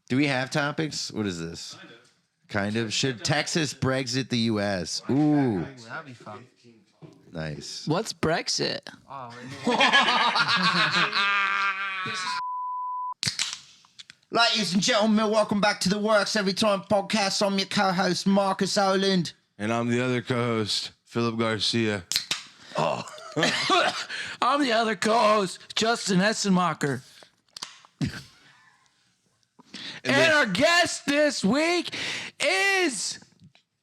Do we have topics? What is this? Kind of. Should Texas Brexit the U.S.? Ooh. That'd be fun. Nice. What's Brexit? Oh, Ladies and gentlemen, welcome back to the Works Every Time podcast. I'm your co-host, Marcus Oland. And I'm the other co-host, Philip Garcia. I'm the other co-host, Justin Hessenmacher. And our guest this week is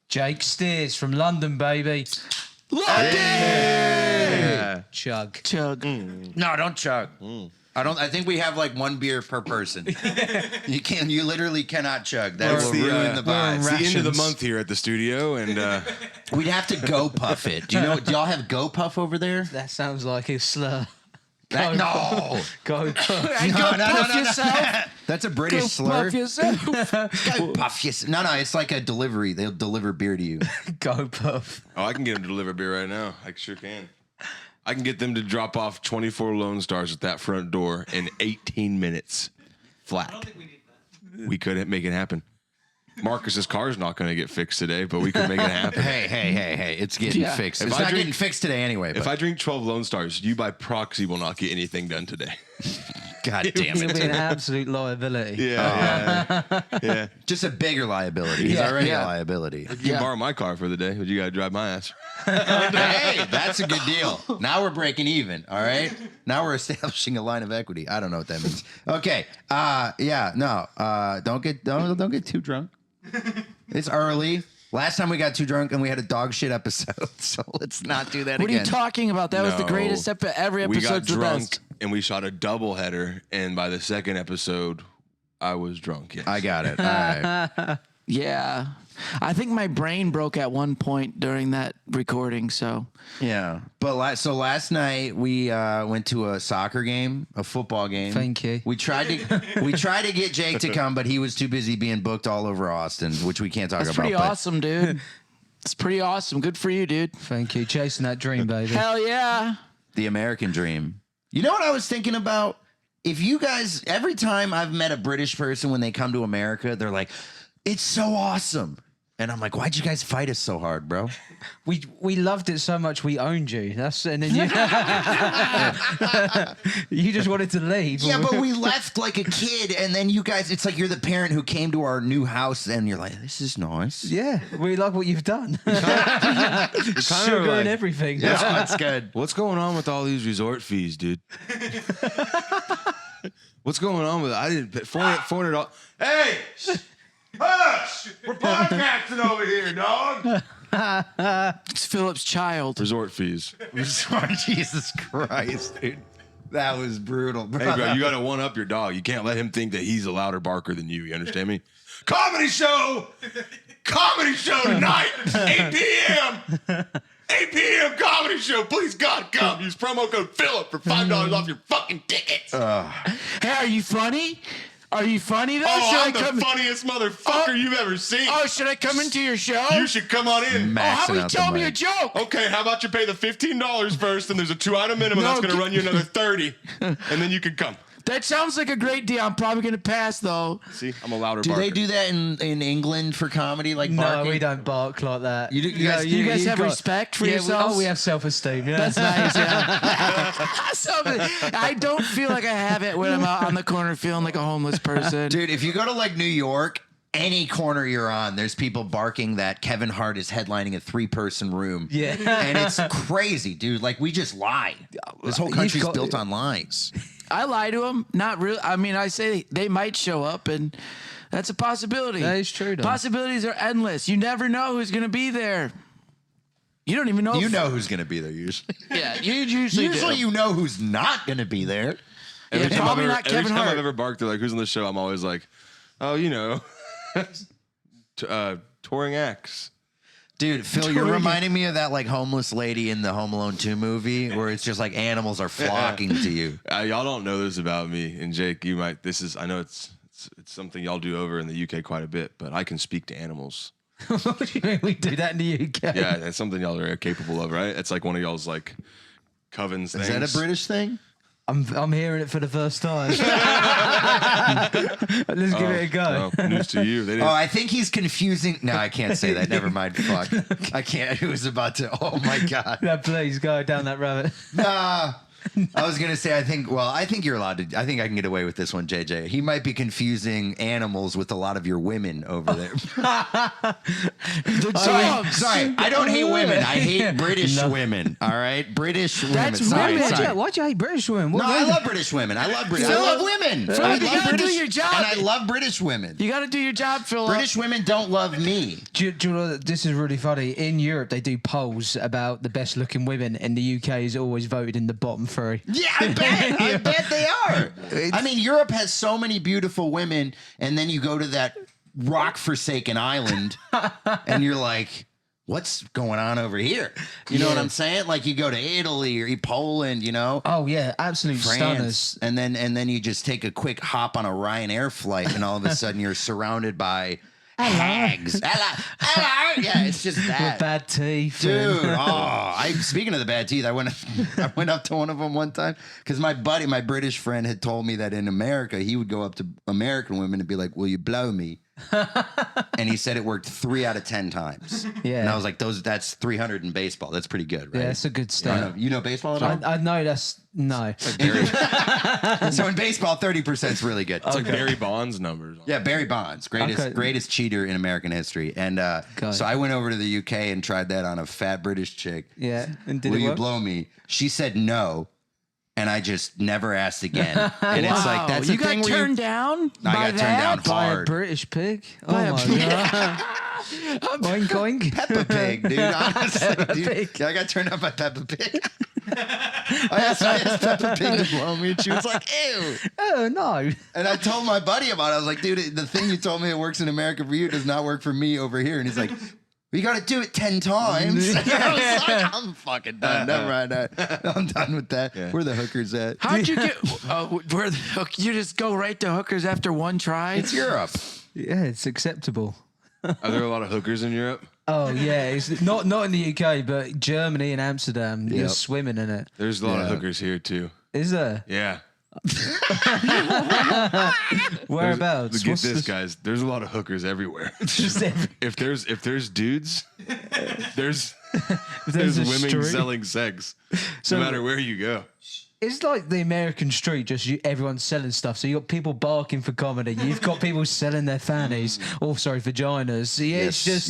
Jake Steers from London, baby. London. Yeah. Chug. No, don't chug. I think we have like one beer per person. You literally cannot chug. That will ruin the vibe. It's the end of the month here at the studio, and We'd have to go puff it. Do y'all have go puff over there? That sounds like a slur. No. Go puff. Hey, go puff yourself. That's a British Go slur. puff yourself. Go puff yourself. No, it's like a delivery. They'll deliver beer to you. Go puff. I can get them to deliver beer right now. I sure can. I can get them to drop off 24 Lone Stars at that front door in 18 minutes flat. I don't think we need that. We could make it happen. Marcus's car's not going to get fixed today, but we could make it happen. Hey. It's getting fixed. It's not getting fixed today anyway. If I drink 12 Lone Stars, you by proxy will not get anything done today. God damn It'll be an it. absolute liability. Yeah. Just a bigger liability. He's already a liability. You can borrow my car for the day, but you got to drive my ass. Hey, that's a good deal. Now we're breaking even, all right? Now we're establishing a line of equity. I don't know what that means. Okay. Don't get too drunk. It's early. Last time we got too drunk and we had a dog shit episode, so let's not do that What again. are you talking about? That was the greatest episode. Every We got episode's the drunk best. and we shot a double header, and by the second episode, I was drunk. Yes. I got it. All right. Yeah. I think my brain broke at one point during that recording, so. Yeah. But last night we went to a soccer game, a football game. Thank you. We tried to get Jake to come, but he was too busy being booked all over Austin, which we can't talk That's about. pretty but awesome, dude. It's pretty awesome. Good for you, dude. Thank you. Chasing that dream, baby. Hell yeah. The American dream. You know what I was thinking about? If you guys, every time I've met a British person when they come to America, they're like, it's so awesome. And I'm like, why'd you guys fight us so hard, bro? We loved it so much we owned you. And then you just wanted to leave. Yeah, but we left like a kid, and then you guys, it's like you're the parent who came to our new house, and you're like, this is nice. Yeah, we love what you've done. Sugar and everything. Yeah, that's good. What's going on with all these resort fees, dude? What's going on with it? I didn't pay $400. Hey! Hush! We're podcasting over here, dog. It's Philip's child. Resort fees. Jesus Christ, dude. That was brutal, bro. Hey, bro, you got to one up your dog. You can't let him think that he's a louder barker than you. You understand me? Comedy show tonight, 8 p.m. 8 p.m. comedy show. Please, God, come. Use promo code Philip for $5 off your fucking tickets. Hey, are you funny? Are you funny though? I'm the funniest motherfucker you've ever seen. Oh, should I come into your show? You should come on in. How about you tell me a joke? Okay, how about you pay the $15 first, and there's a 2-item minimum that's going to run you another $30, and then you can come. That sounds like a great deal. I'm probably going to pass, though. See, I'm a louder Do barker. they do that in England for comedy, like barking? No, we don't bark like that. You guys have respect for yourselves? We have self-esteem. Yeah. That's nice, yeah. I don't feel like I have it when I'm out on the corner feeling like a homeless person. Dude, if you go to like New York, any corner you're on, there's people barking that Kevin Hart is headlining a 3-person room. Yeah. And it's crazy, dude. Like, we just lie. This whole country's built on lies. I lie to them. Not really. I mean, I say they might show up, and that's a possibility. That is true, though. Possibilities are endless. You never know who's going to be there. You don't even know. You know who's going to be there usually. Yeah, you usually do. You know who's not going to be there. Every time probably not Kevin Every time Hart. I've ever barked, they're like, who's on the show? I'm always like, oh, you know, touring acts. Dude, Phil, you're reminding me of that like homeless lady in the Home Alone 2 movie where it's just like animals are flocking to you. Y'all don't know this about me, and Jake, you might. I know it's something y'all do over in the UK quite a bit, but I can speak to animals. What do you mean we do that in the UK? Yeah, that's something y'all are capable of, right? It's like one of y'all's like covens things. Is that a British thing? I'm hearing it for the first time. Let's give it a go. Well, news to you. They Oh, didn't. I think he's confusing. No, I can't say that. Never mind. Fuck. I can't. It was about to. Oh my god. Yeah, please go down that rabbit. Nah. I was gonna say. I think you're allowed to. I think I can get away with this one, JJ. He might be confusing animals with a lot of your women over there. The Sorry, dogs. I don't hate women. I hate British women. All right, British women. That's Sorry, women. sorry. Why'd you hate British women? No, I love British women. I love British. I love women. Philip, I you love gotta do British, your job. and I love British women. You got to do your job, Phil. British women don't love me. Do you know that this is really funny? In Europe, they do polls about the best looking women, and the UK is always voted in the bottom 3. Yeah, I bet. I bet they are. I mean, Europe has so many beautiful women, and then you go to that rock-forsaken island, and you're like, what's going on over here? You know what I'm saying? Like, you go to Italy or Poland, you know? Oh yeah, absolute stunners. France, and then you just take a quick hop on a Ryanair flight, and all of a sudden you're surrounded by hags. Hello. Yeah, it's just that. With bad teeth. Dude, speaking of the bad teeth, I went up to one of them one time because my British friend had told me that in America, he would go up to American women and be like, will you blow me? And he said it worked 3 out of 10 times. Yeah. And I was like, that's 300 in baseball. That's pretty good, right? Yeah, that's a good start. You know baseball at all? I know that's no. So in baseball, 30% is really good. It's like Barry Bonds numbers. Yeah, Barry Bonds, greatest cheater in American history. And so I went over to the UK and tried that on a fat British chick. Yeah, and did Will it you work? blow me? She said no, and I just never asked again. And it's like that's you the got thing where turned down. I by got turned down that? By a hard. British pig? By Oh a my god. Oink oink. Peppa Pig, dude. Honestly, dude. I got turned down by Peppa Pig. I asked Peppa Pig to blow me, and she was like, "Ew." Oh no. And I told my buddy about it. I was like, "Dude, the thing you told me it works in America for you does not work for me over here." And he's like, "We got to do it 10 times." And I was like, "I'm fucking done. Never mind that. I'm done with that. Yeah. Where the hookers at? How'd you get? Where the hook? You just go right to hookers after one try? It's Europe." Yeah, it's acceptable. Are there a lot of hookers in Europe? Oh yeah, it's not in the UK, but Germany and Amsterdam. You're swimming in it. There's a lot of hookers here too. Is there? Yeah. Whereabouts? Get What's this, the- guys. There's a lot of hookers everywhere. Just every- if there's dudes, there's there's a women street. selling sex. So- no matter where you go. It's like the American street, just everyone's selling stuff. So you got people barking for comedy. You've got people selling their fannies. Oh, sorry, vaginas. So yeah, it's just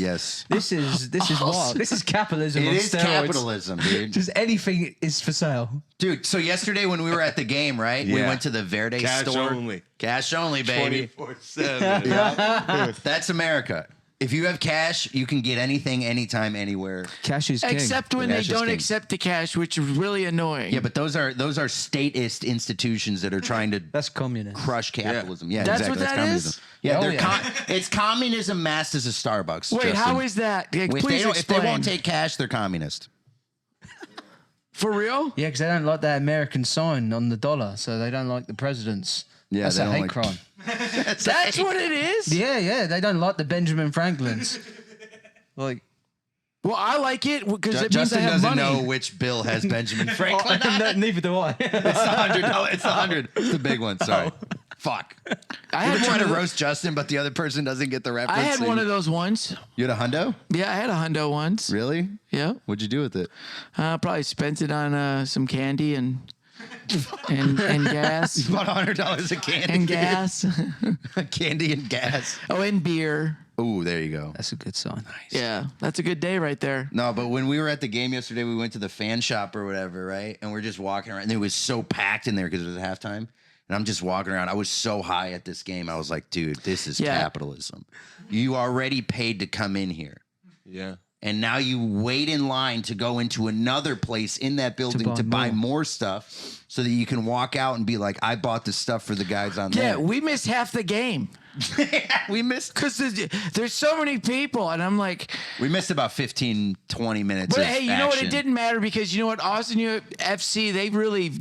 This is wild. This is capitalism. It on is steroids. capitalism, dude. Just anything is for sale. Dude, so yesterday when we were at the game, right? We Yeah. went to the Verde Cash store. only. Cash only, baby. 24/7. That's America. If you have cash, you can get anything, anytime, anywhere. Cash is king. Except when Yeah, they it's just don't king. accept the cash, which is really annoying. Yeah, but those are statist institutions that are trying to That's communist. crush capitalism. Yeah, That's exactly. what that communism. is? Yeah, Oh, they're yeah. it's communism masked as a Starbucks. Wait, Justin. how is that? Yeah, If please they, don't, if explain. they won't take cash, they're communist. For real? Yeah, because they don't like that American sign on the dollar, so they don't like the presidents. Yeah, That's they a don't hate like- crime. That's what it is? Yeah, they don't like the Benjamin Franklins. Like, Well, I like it because it means I Justin have doesn't money. know which bill has Benjamin Franklin on it. neither do I. It's the $100. It's the 100. It's the big one. Sorry. Fuck. I We're had, trying one to of the- roast Justin, but the other person doesn't get the reference. I had so one you- of those once. You had a hundo? Yeah, I had a hundo once. Really? Yeah. What'd you do with it? Probably spent it on some candy and gas. About $100 of candy. And gas. Candy and gas. Oh, and beer. Ooh, there you go. That's a good sign. Yeah, that's a good day right there. No, but when we were at the game yesterday, we went to the fan shop or whatever, right? And we're just walking around. And it was so packed in there because it was halftime. And I'm just walking around. I was so high at this game. I was like, dude, this is Yeah. capitalism. You already paid to come in here. Yeah. And now you wait in line to go into another place in that building to buy more stuff so that you can walk out and be like, I bought this stuff for the guys on Yeah, there. we missed half the game. We missed because there's so many people, and I'm like, we missed about 15, 20 minutes. but of hey, you know what? action. It didn't matter because you know what? Austin FC, they really.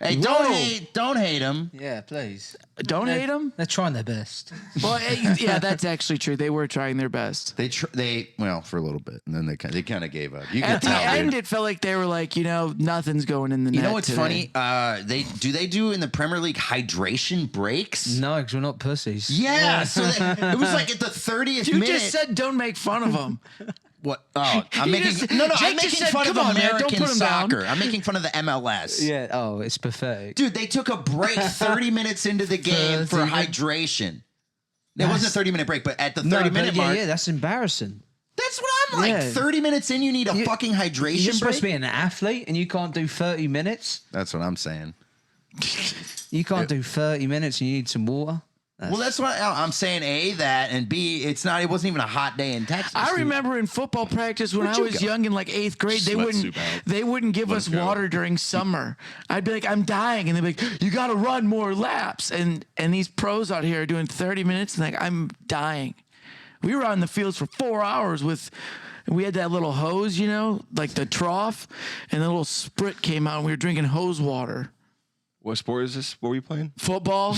Hey, don't hate them. Yeah, please. Don't hate them. They're trying their best. Well, yeah, that's actually true. They were trying their best. They well for a little bit, and then they kind of gave up. You At could the tell, end, dude. it felt like they were like, nothing's going in the net. You know what's today. funny? They do in the Premier League hydration breaks? No, because we're not pussies. Yeah, so it was like at the 30th You minute. just said don't make fun of them. What? Oh, I'm You making just- no. Jake I'm just making said, fun of "Come on, man, don't American put 'em down." soccer. I'm making fun of the MLS. Yeah. Oh, it's pathetic. Dude, they took a break 30 minutes into the game for 30 hydration. It wasn't a 30-minute break, but at the 30-minute yeah, mark, yeah, that's embarrassing. that's what I'm like. Yeah. 30 minutes in, you need a fucking hydration You're supposed break. to be an athlete, and you can't do 30 minutes. That's what I'm saying. You can't do 30 minutes, and you need some water. Well, that's what I'm saying. A, that, and B, it wasn't even a hot day in Texas. I dude. remember in football practice when Where'd I you was go? young in like 8th grade, Sweatsuit out. they wouldn't give us Let's go. water during summer. I'd be like, I'm dying, and they'd be like, you got to run more laps. And these pros out here are doing 30 minutes, and like I'm dying. We were on the fields for 4 hours we had that little hose, like the trough, and the little sprit came out, and we were drinking hose water. What sport is this? What were you playing? Football,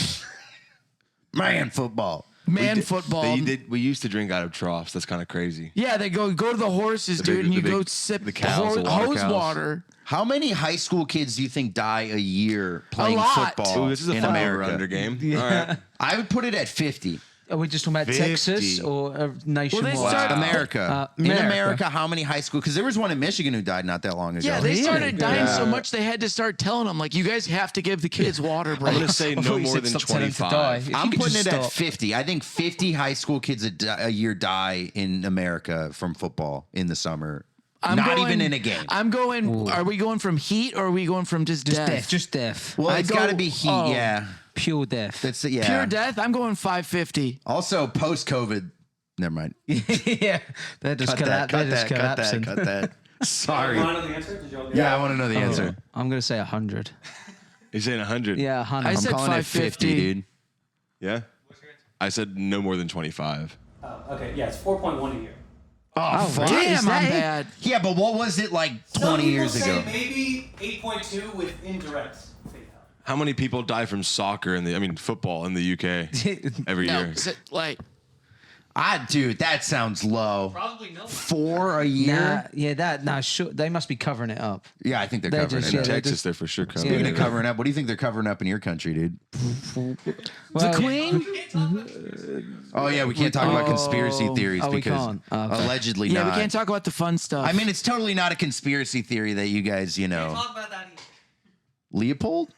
Man, football. football. We used to drink out of troughs. That's kind of crazy. Yeah, they go to the horses, dude, and you go sip the cows, the water hose cows. water. How many high school kids do you think die a year playing lot. football Ooh, this is a in fun America? over-under game. All right. I would put it at 50. Are we just talking about 50. Texas or nationwide? started- America. In America, how many high school? Because there was one in Michigan who died not that long ago. Yeah, they started dying Yeah. so much they had to start telling them, like, you guys have to give the kids water I'm going to breaks. say I thought no you more said than stop telling them to die. 25. If I'm you could putting just it at stop. 50. I think 50 high school kids a year die in America from football in the summer. Not even in a game. I'm going. Are we going from heat or are we going from just death? Death, just death. Well, I it's go- got to be heat. oh. Yeah, Pure death. that's it. Yeah. Pure death. I'm going 550. Also, post COVID. Never mind. yeah, they're just Cut that. they're Cut just that. Cut that. collapsing. Cut that. Sorry. Want to know the answer? Did y'all get Yeah, I want to know the answer. I'm gonna say 100. You're saying 100? Yeah, 100. I I'm said calling it 50, 550. dude. Yeah? I said no more than 25. Okay, yeah, it's 4.1 a year. Oh, fuck. Damn, Is that I'm it? bad. Yeah, but what was it like Some 20 people years say ago? maybe 8.2 with indirect fatality. How many people die from soccer football in the UK every No, year? is it like Dude, that sounds low. Probably no. 4 a year? Sure. They must be covering it up. Yeah, I think they're They're covering just- it In up. yeah, Texas, they're for sure covering Speaking it of up. covering up, what do you think they're covering up in your country, dude? the Queen? Oh, yeah, we can't talk about conspiracy theories Oh, we because can't. Oh, okay. allegedly Yeah, not. we can't talk about the fun stuff. I mean, it's totally not a conspiracy theory that you guys, Talk about that either. Leopold?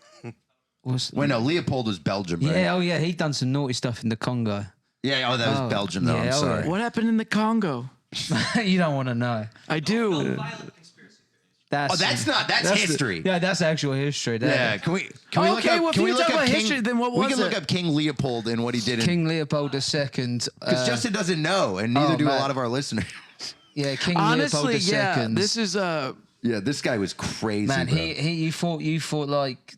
Wait, no, Leopold was Belgium, right? Yeah, yeah, he done some naughty stuff in the Congo. Yeah, oh, that was Belgium, though. yeah, I'm oh, sorry. yeah. what happened in the Congo? You don't want to know. I do. Violent conspiracy theories. That's history. Yeah, that's actual history. Yeah, can we look Okay, up? well, if can we you look talk up about King, history, then what we was can look it? up King Leopold and what he did. King Leopold II. Because Justin doesn't know, and neither Oh, do a man. lot of our listeners. Yeah, King Honestly, Leopold II. yeah. This is Yeah, this guy was crazy. Man, bro. you thought like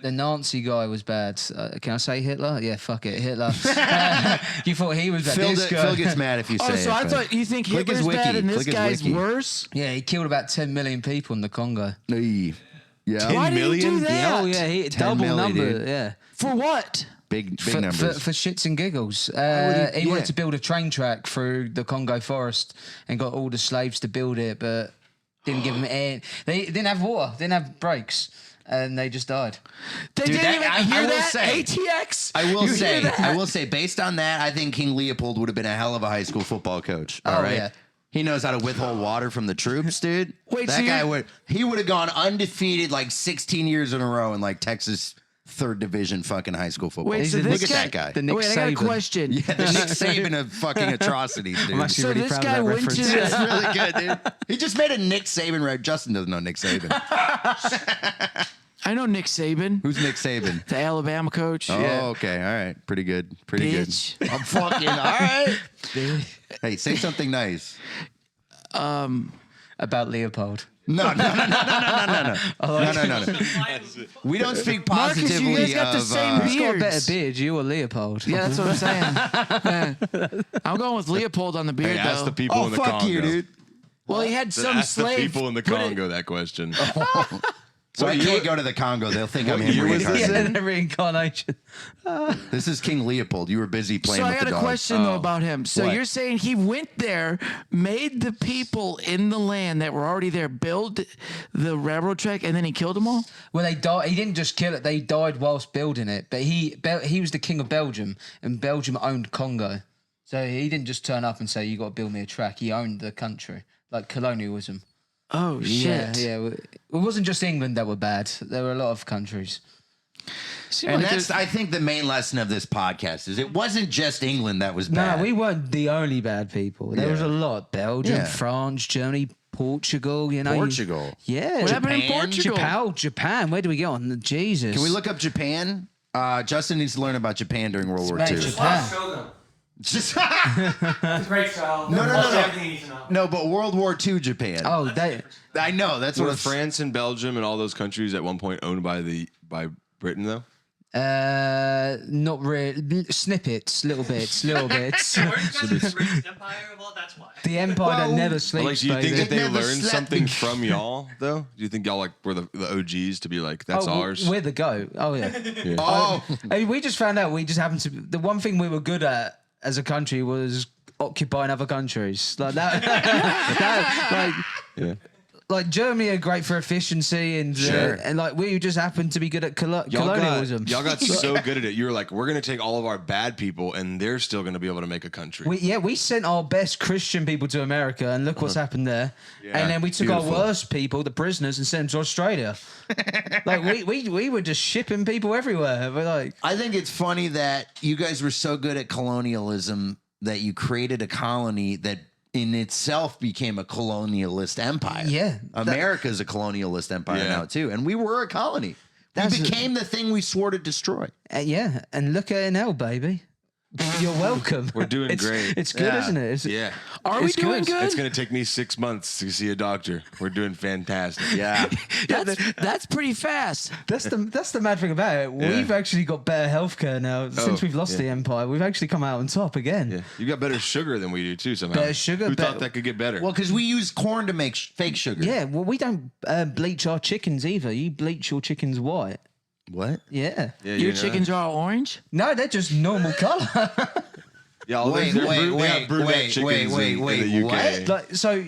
the Nazi guy was bad. Can I say Hitler? Yeah, fuck it, Hitler. You thought he was bad. This guy, Phil gets mad if you say Oh, so it. I but- thought you think Click his Hitler's bad wiki. and this Click his guy's wiki. worse? yeah, he killed about 10 million people in the Congo. Hey. Yeah, Why did he do million? that? Oh yeah, he 10 double milli, number. dude. Yeah. For what? big for, numbers. for shits and giggles. He yeah. wanted to build a train track through the Congo forest and got all the slaves to build it, but didn't give them air. They didn't have water, didn't have brakes, and they just died. They Dude, didn't that- even I hear will that. say- ATX. I will You hear say, that? based on that, I think King Leopold would have been a hell of a high school football coach. All Oh, right. yeah. He knows how to withhold water from the troops, dude. Wait, that so guy you're- would have gone undefeated like 16 years in a row in like Texas third division fucking high school football. Wait, so Look this at guy- that guy. The Nick Wait, I got a Saban. question. Yeah, the Nick Saban of fucking atrocities, dude. I'm actually So really this proud guy of that went to reference. the- That's really good, dude. He just made a Nick Saban right. Justin doesn't know Nick Saban. I know Nick Saban, Who's Nick Saban? the Alabama coach. Oh, Yeah. okay. All right. Pretty good. Pretty Bitch. good. I'm fucking all right. Hey, say something nice. About Leopold. No. We don't speak Marcus, positively you guys got the of, same Who's got a better beards. beard, you or Leopold? Yeah, that's what I'm saying. Yeah. I'm going with Leopold on the beard, Hey, ask though. the people Oh, in the fuck Congo. you, dude. Well, he had some Ask the slave. people in the put it- Congo that question. So I can't go to the Congo. They'll think I'm What him year was this reincarnated. Yeah, the reincarnation. This is King Leopold. You were busy playing So I with got the a dog. question though about him. So What? you're saying he went there, made the people in the land that were already there build the railroad track, and then he killed them all? Well, they died. He didn't just kill it; they died whilst building it. But he was the king of Belgium, and Belgium owned Congo. So he didn't just turn up and say, "You got to build me a track." He owned the country, like colonialism. Oh shit! Yeah. It wasn't just England that were bad. There were a lot of countries. And that's, I think, the main lesson of this podcast is it wasn't just England that was bad. No, we weren't the only bad people. There was a lot: Belgium, Yeah. France, Germany, Portugal. You know, Portugal. Yeah, What happened in Portugal? Japan. Where do we get on? Jesus. Can we look up Japan? Justin needs to learn about Japan during World War Mate, II. Japan. Show them. Just- It's great show. No. Everything you need to know. no, but World War II Japan. Oh, they. I know. That's Were what France and Belgium and all those countries at one point owned by Britain, though? Not really. Snippets, little bits. We're just the greatest empire of all. That's why. The empire that Well, never sleeps. Like, do you think baby. that they never learned slept. something from y'all, though? Do you think y'all like were the OGs to be like, that's ours? We're the goat. Oh yeah. Oh, I mean, we just found out. We just happened to. The one thing we were good at as a country was occupying other countries. Like that. Yeah. Like Germany are great for efficiency and Sure. and like we just happened to be good at colonialism. Y'all got so good at it. You were like, we're going to take all of our bad people and they're still going to be able to make a country. We sent our best Christian people to America, and look what's happened there. Yeah, and then we took beautiful. our worst people, the prisoners, and sent them to Australia. Like we were just shipping people everywhere. We're like, I think it's funny that you guys were so good at colonialism that you created a colony that in itself became a colonialist empire. Yeah. America's a colonialist empire Yeah. now too. And we were a colony. That's We became the thing we swore to destroy. yeah, and look at it now, baby. You're welcome. We're doing great. It's good, Yeah. isn't it? It's, Yeah. Are we It's doing good. good? It's going to take me 6 months to see a doctor. We're doing fantastic. Yeah. That's pretty fast. That's the mad thing about it. Yeah. We've actually got better healthcare now since we've lost yeah. the empire. We've actually come out on top again. Yeah. You got better sugar than we do, too, somehow. Better sugar, Who better- thought that could get better? Well, because we use corn to make fake sugar. Yeah, well, we don't bleach our chickens either. You bleach your chickens white. What? Yeah. yeah, Your chickens are all orange? No, they're just normal color. Yeah, Wait, they got wait, brunette wait, chickens wait, in wait, the UK. what? Like, so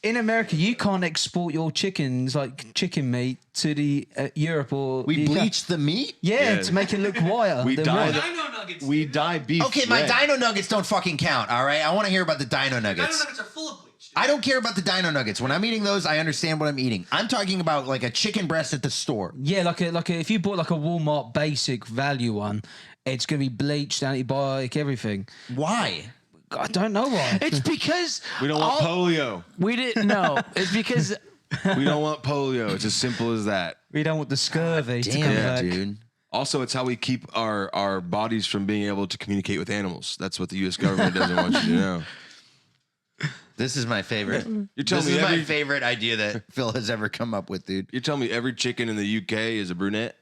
in America, you can't export your chickens, like chicken meat, to the Europe or We the UK. bleach the meat? Yeah, Yeah. to make it look whiter. We than dye white. Dino nuggets. We dye beef. Okay, my red. dino nuggets don't fucking count, all right? I want to hear about the dino Dino nuggets. nuggets are full of bleach. I don't care about the dino nuggets. When I'm eating those, I understand what I'm eating. I'm talking about like a chicken breast at the store. Yeah, like if you bought like a Walmart basic value one, it's gonna be bleached, antibiotic, everything. Why? I don't know why. It's because We don't want polio. we didn't know. It's because We don't want polio. It's as simple as that. We don't want the scurvy to come Damn, back. dude. Also, it's how we keep our bodies from being able to communicate with animals. That's what the U.S. government doesn't want you to know. This is my favorite. You're telling This me is my every favorite idea that Phil has ever come up with, dude. you're telling me every chicken in the U.K. is a brunette?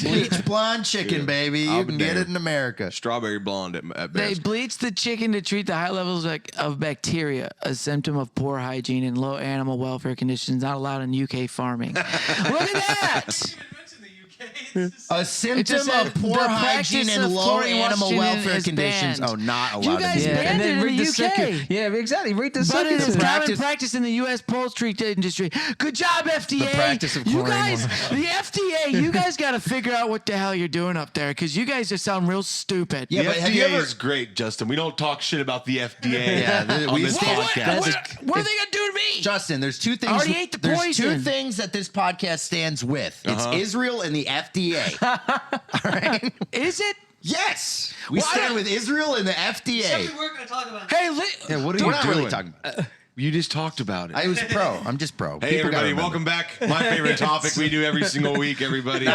Bleach blonde chicken, baby. You I'll can be get it damned. in America. Strawberry blonde at they best. bleach the chicken to treat the high levels of bacteria, a symptom of poor hygiene and low animal welfare conditions not allowed in UK farming. Look at that! It's in the UK. It's A symptom just of said poor the hygiene practice and of low chlorine animal washing welfare is conditions. banned. Oh, not allowed. You guys in the banned UK. and then it in read the the UK. second. Yeah, exactly. Read the But second. it is the common practice- practice in the U.S. poultry industry. Good job, FDA. The practice of you chlorine guys, washing. the FDA, you guys got to figure out what the hell you're doing up there because you guys just sound real stupid. Yeah, The but FDA have you ever- is great, Justin. We don't talk shit about the FDA Yeah, on we this stand- podcast. What are they gonna do to me? Justin, there's two things. already ate the there's two poison. things that this podcast stands with. It's Israel and the FDA. All right. Is it? Yes, we Well, I stand don't- with Israel and the FDA. something we weren't going to talk about. Hey, Yeah, what are We're you not doing? really talking about it. You just talked about it. I was pro. I'm just pro. Hey, People gotta everybody, remember. welcome back. My favorite topic we do every single week, everybody. No.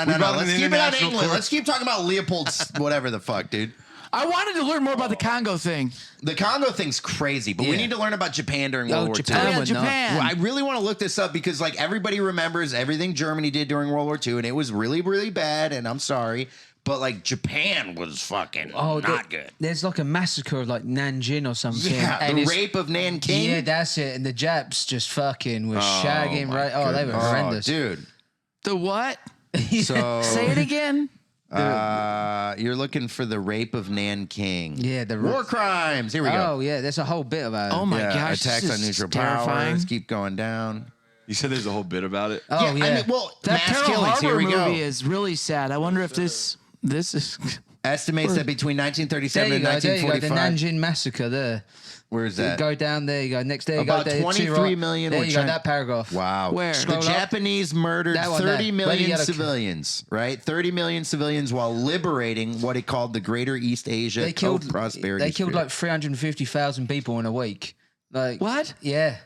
We brought Let's an keep it on international England. court. Let's keep talking about Leopold's whatever the fuck, dude. I wanted to learn more about the Congo thing. The Congo thing's crazy, but we need to learn about Japan during World War II. Japan would not. Japan. Well, I really want to look this up because like everybody remembers everything Germany did during World War II, and it was really, really bad. And I'm sorry, but like Japan was fucking not good. There's like a massacre of like Nanjing or something. Yeah, and the rape of Nanking. Yeah, that's it. And the Japs just fucking were shagging. my Right? Oh, they were horrendous. dude. The what? So Say it again. you're looking for the rape of Nanking. Yeah, the war crimes. Here we go. Oh yeah, there's a whole bit about it. Oh my Yeah, gosh, attacks this on is neutral terrifying. powers. Keep going down. You said there's a whole bit about it. Oh yeah. I mean, well, That mass Pearl killings. Here Harbor we go. movie is really sad. I wonder if this is. Estimates that between there 1937 you and go. There you go. The 1945. Nanjing massacre. There. Where's You that? go down there. You go next. There you About go. There, 23 million There were you go. trying- That paragraph. Wow. Where? The Scroll up. Japanese murdered That one there. 30 Where do you million gotta- civilians, right? 30 million civilians while liberating what it called the Greater East Asia They killed. Prosperity They killed Sphere. like 350,000 people in a week. Like What? Yeah.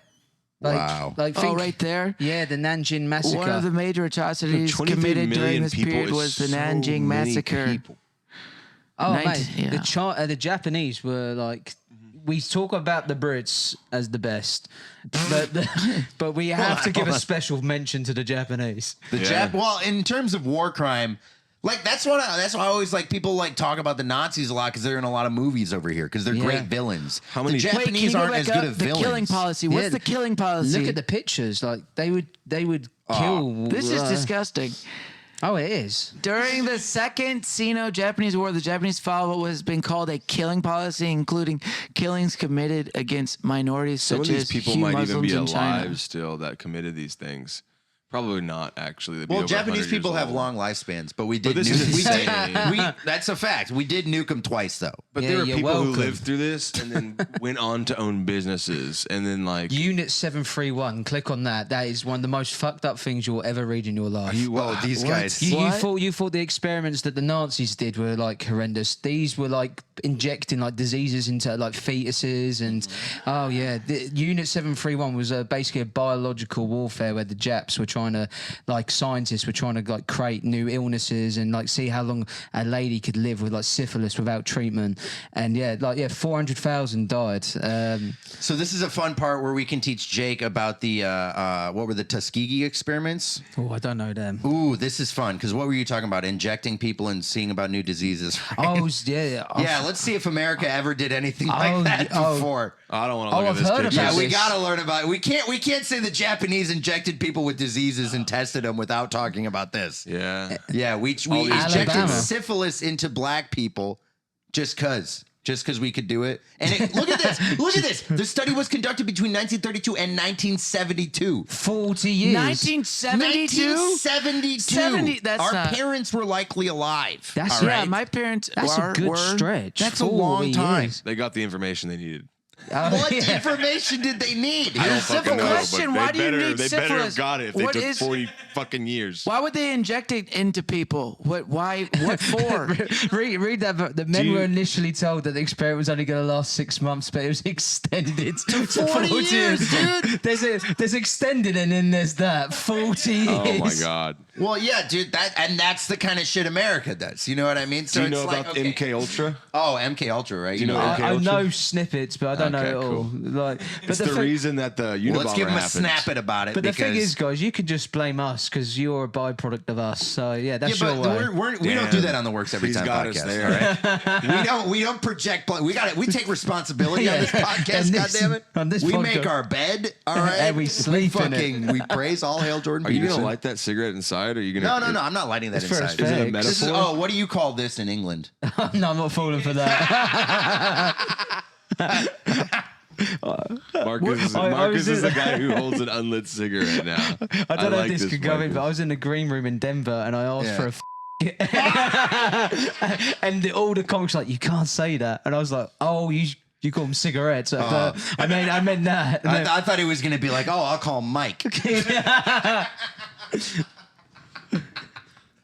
Like, Wow. Like Oh, think, right there. Yeah, the Nanjing massacre. One of the major atrocities 23 committed during million this people period is was the so Nanjing many massacre. people. Oh, 19 mate, yeah. the Japanese were like, we talk about the Brits as the best, but we have to give a special mention to the Japanese. The well, in terms of war crime, like that's why I always like people like talk about the Nazis a lot because they're in a lot of movies over here because they're great villains. How many- The Wait, can you Japanese go aren't back as good up? at The villains. killing policy. What's Yeah, the killing policy? Look at the pictures. Like they would kill. This is disgusting. Oh, it is. During the Second Sino-Japanese War, the Japanese followed what has been called a killing policy, including killings committed against minorities Some of such these as people Hugh might even Muslims be in China. alive still that committed these things. Probably not actually. They'd be Well, over Japanese 100 years people have old. long lifespans, but we did. this nuke, is we did insane. that's a fact. We did nuke them twice, though. But Yeah, there are you're people who welcome. lived through this and then went on to own businesses and then like. Unit 731. Click on that. That is one of the most fucked up things you'll ever read in your life. These guys. You What? thought the experiments that the Nazis did were like horrendous. These were like injecting like diseases into like fetuses and the Unit 731 was basically a biological warfare where the Japs were trying to like scientists were trying to like create new illnesses and like see how long a lady could live with like syphilis without treatment and 400,000 died. So this is a fun part where we can teach Jake about the what were the Tuskegee experiments? Oh, I don't know them. Ooh, this is fun because what were you talking about? Injecting people and seeing about new diseases. Right? Oh yeah. Yeah, let's see if America ever did anything like that before. I don't want to look I've at this heard picture. about Yeah, we this. gotta learn about it. We can't say the Japanese injected people with diseases and tested them without talking about this. Yeah. Yeah, we these injected Alabama. syphilis into black people just cause we could do it. And look at this. Look at this. The study was conducted between 1932 and 1972. 40 years. 1972? 1972. 70, that's Our not- parents were likely alive. That's all Yeah, right? my parents That's were, a good were stretch. That's a 40 long time. years. They got the information they needed. What Yeah. information did they need? I don't Here's fucking know, syphilis. question, but why do you need they better have syphilis? got it if they What took is- 40 fucking years. Why would they inject it into people? Why? What for? Read that. The men you- were initially told that the experiment was only going to last 6 months, but it was extended to 40 years, dude. There's extended, and then there's that 40 years. Oh my god. Well, yeah, dude, that's the kind of shit America does. You know what I mean? So Do you know it's like, about okay. MKUltra? Oh, MKUltra, right? Do you know I MKUltra? know snippets, but I don't know Okay, it all. cool. Like, but It's the reason that the Unabomber Well, let's give him a happened. snap it about it. But the because, thing is, guys, you can just blame us because you're a byproduct of us. So yeah, that's yeah, your but way. we don't do that on the Works Every He's Time got us podcast. there. All right? we don't project. We take responsibility on this podcast. And this- goddammit. on this we podcast- make our bed. All right, And we sleep in it. We praise all hail Jordan Are you Peterson. gonna light that cigarette inside? Or are you gonna? No. I'm not lighting that It's for inside. his Is it a facts. This is, metaphor? what do you call this in England? No, I'm not falling for that. Marcus, I Marcus was is the in- guy who holds an unlit cigarette now. I don't know like if this could go in, Marcus. but I was in the green room in Denver and I asked Yeah. for a and all the comics were like, you can't say that, and I was like, oh, you call them cigarettes, but I meant that. I thought he was going to be like, oh, I'll call Mike.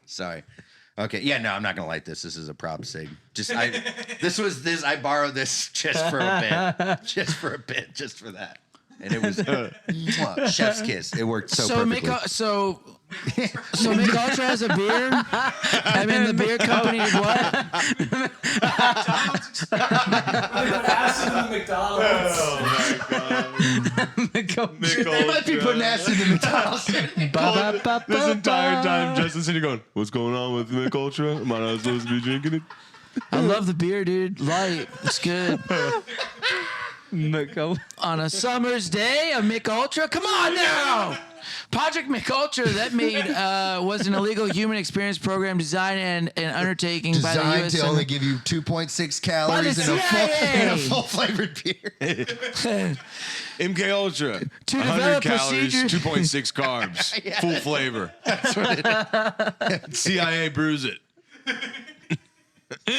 Sorry. Okay. Yeah. No, I'm not gonna light this. This is a prop sig. I borrowed this just for a bit, just for that, and it was mwah, chef's kiss. It worked so perfectly. So McUltra has a beer. I mean, the beer company did what? acid in the McDonald's. Oh my god. McUltra. They might be putting acid in the McDonald's. This entire time, Justin's sitting going, "What's going on with McUltra? Am I not supposed to be drinking it?" I love the beer, dude. Light. It's good. McUltra. On a summer's day, a McUltra? Come on now! Project McUltra, that was an illegal human experience program designed and undertaking by the Designed U.S. to only give you 2.6 calories in a full flavored beer. MKUltra, To 100 develop calories, procedure- 2.6 carbs, full flavor. CIA brews it. And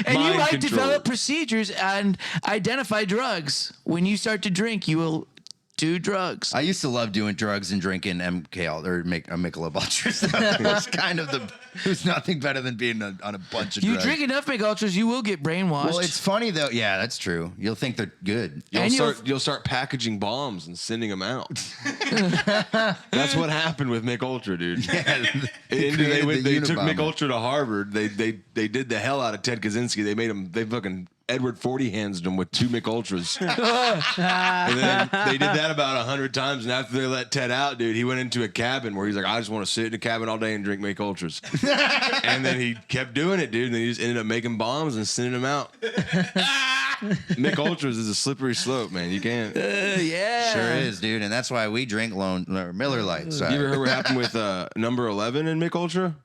you Mind might control. develop procedures and identify drugs. When you start to drink, you will do drugs. I used to love doing drugs and drinking MKUltra or Michelob Ultras. That was kind of there's nothing better than being on a bunch of You drugs. drink enough McUltras, you will get brainwashed. Well, it's funny though. Yeah, that's true. You'll think they're good. You'll start packaging bombs and sending them out. That's what happened with McUltra, dude. Yeah, They took Unabomber. McUltra to Harvard. They did the hell out of Ted Kaczynski. They fucking Edward 40 hands them with 2 McUltras. And then they did that about 100 times. And after they let Ted out, dude, he went into a cabin where he's like, I just want to sit in a cabin all day and drink McUltras. And then he kept doing it, dude. And then he just ended up making bombs and sending them out. McUltras is a slippery slope, man. You can't. yeah. Sure is, dude, and that's why we drink Miller Lights. You ever heard what happened with number 11 in McUltra?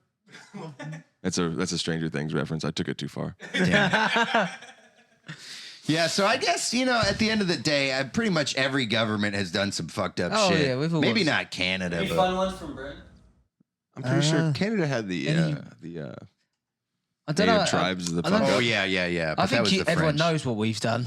That's a Stranger Things reference. I took it too far. Yeah, so I guess, at the end of the day, pretty much every government has done some fucked up Oh, shit. yeah, we've all Maybe watched- not Canada, Any but fun ones from Britain? I'm pretty sure Canada had the I don't know. native tribes of the I don't fuck know. oh up. yeah. But I that think was the everyone French. knows what we've done.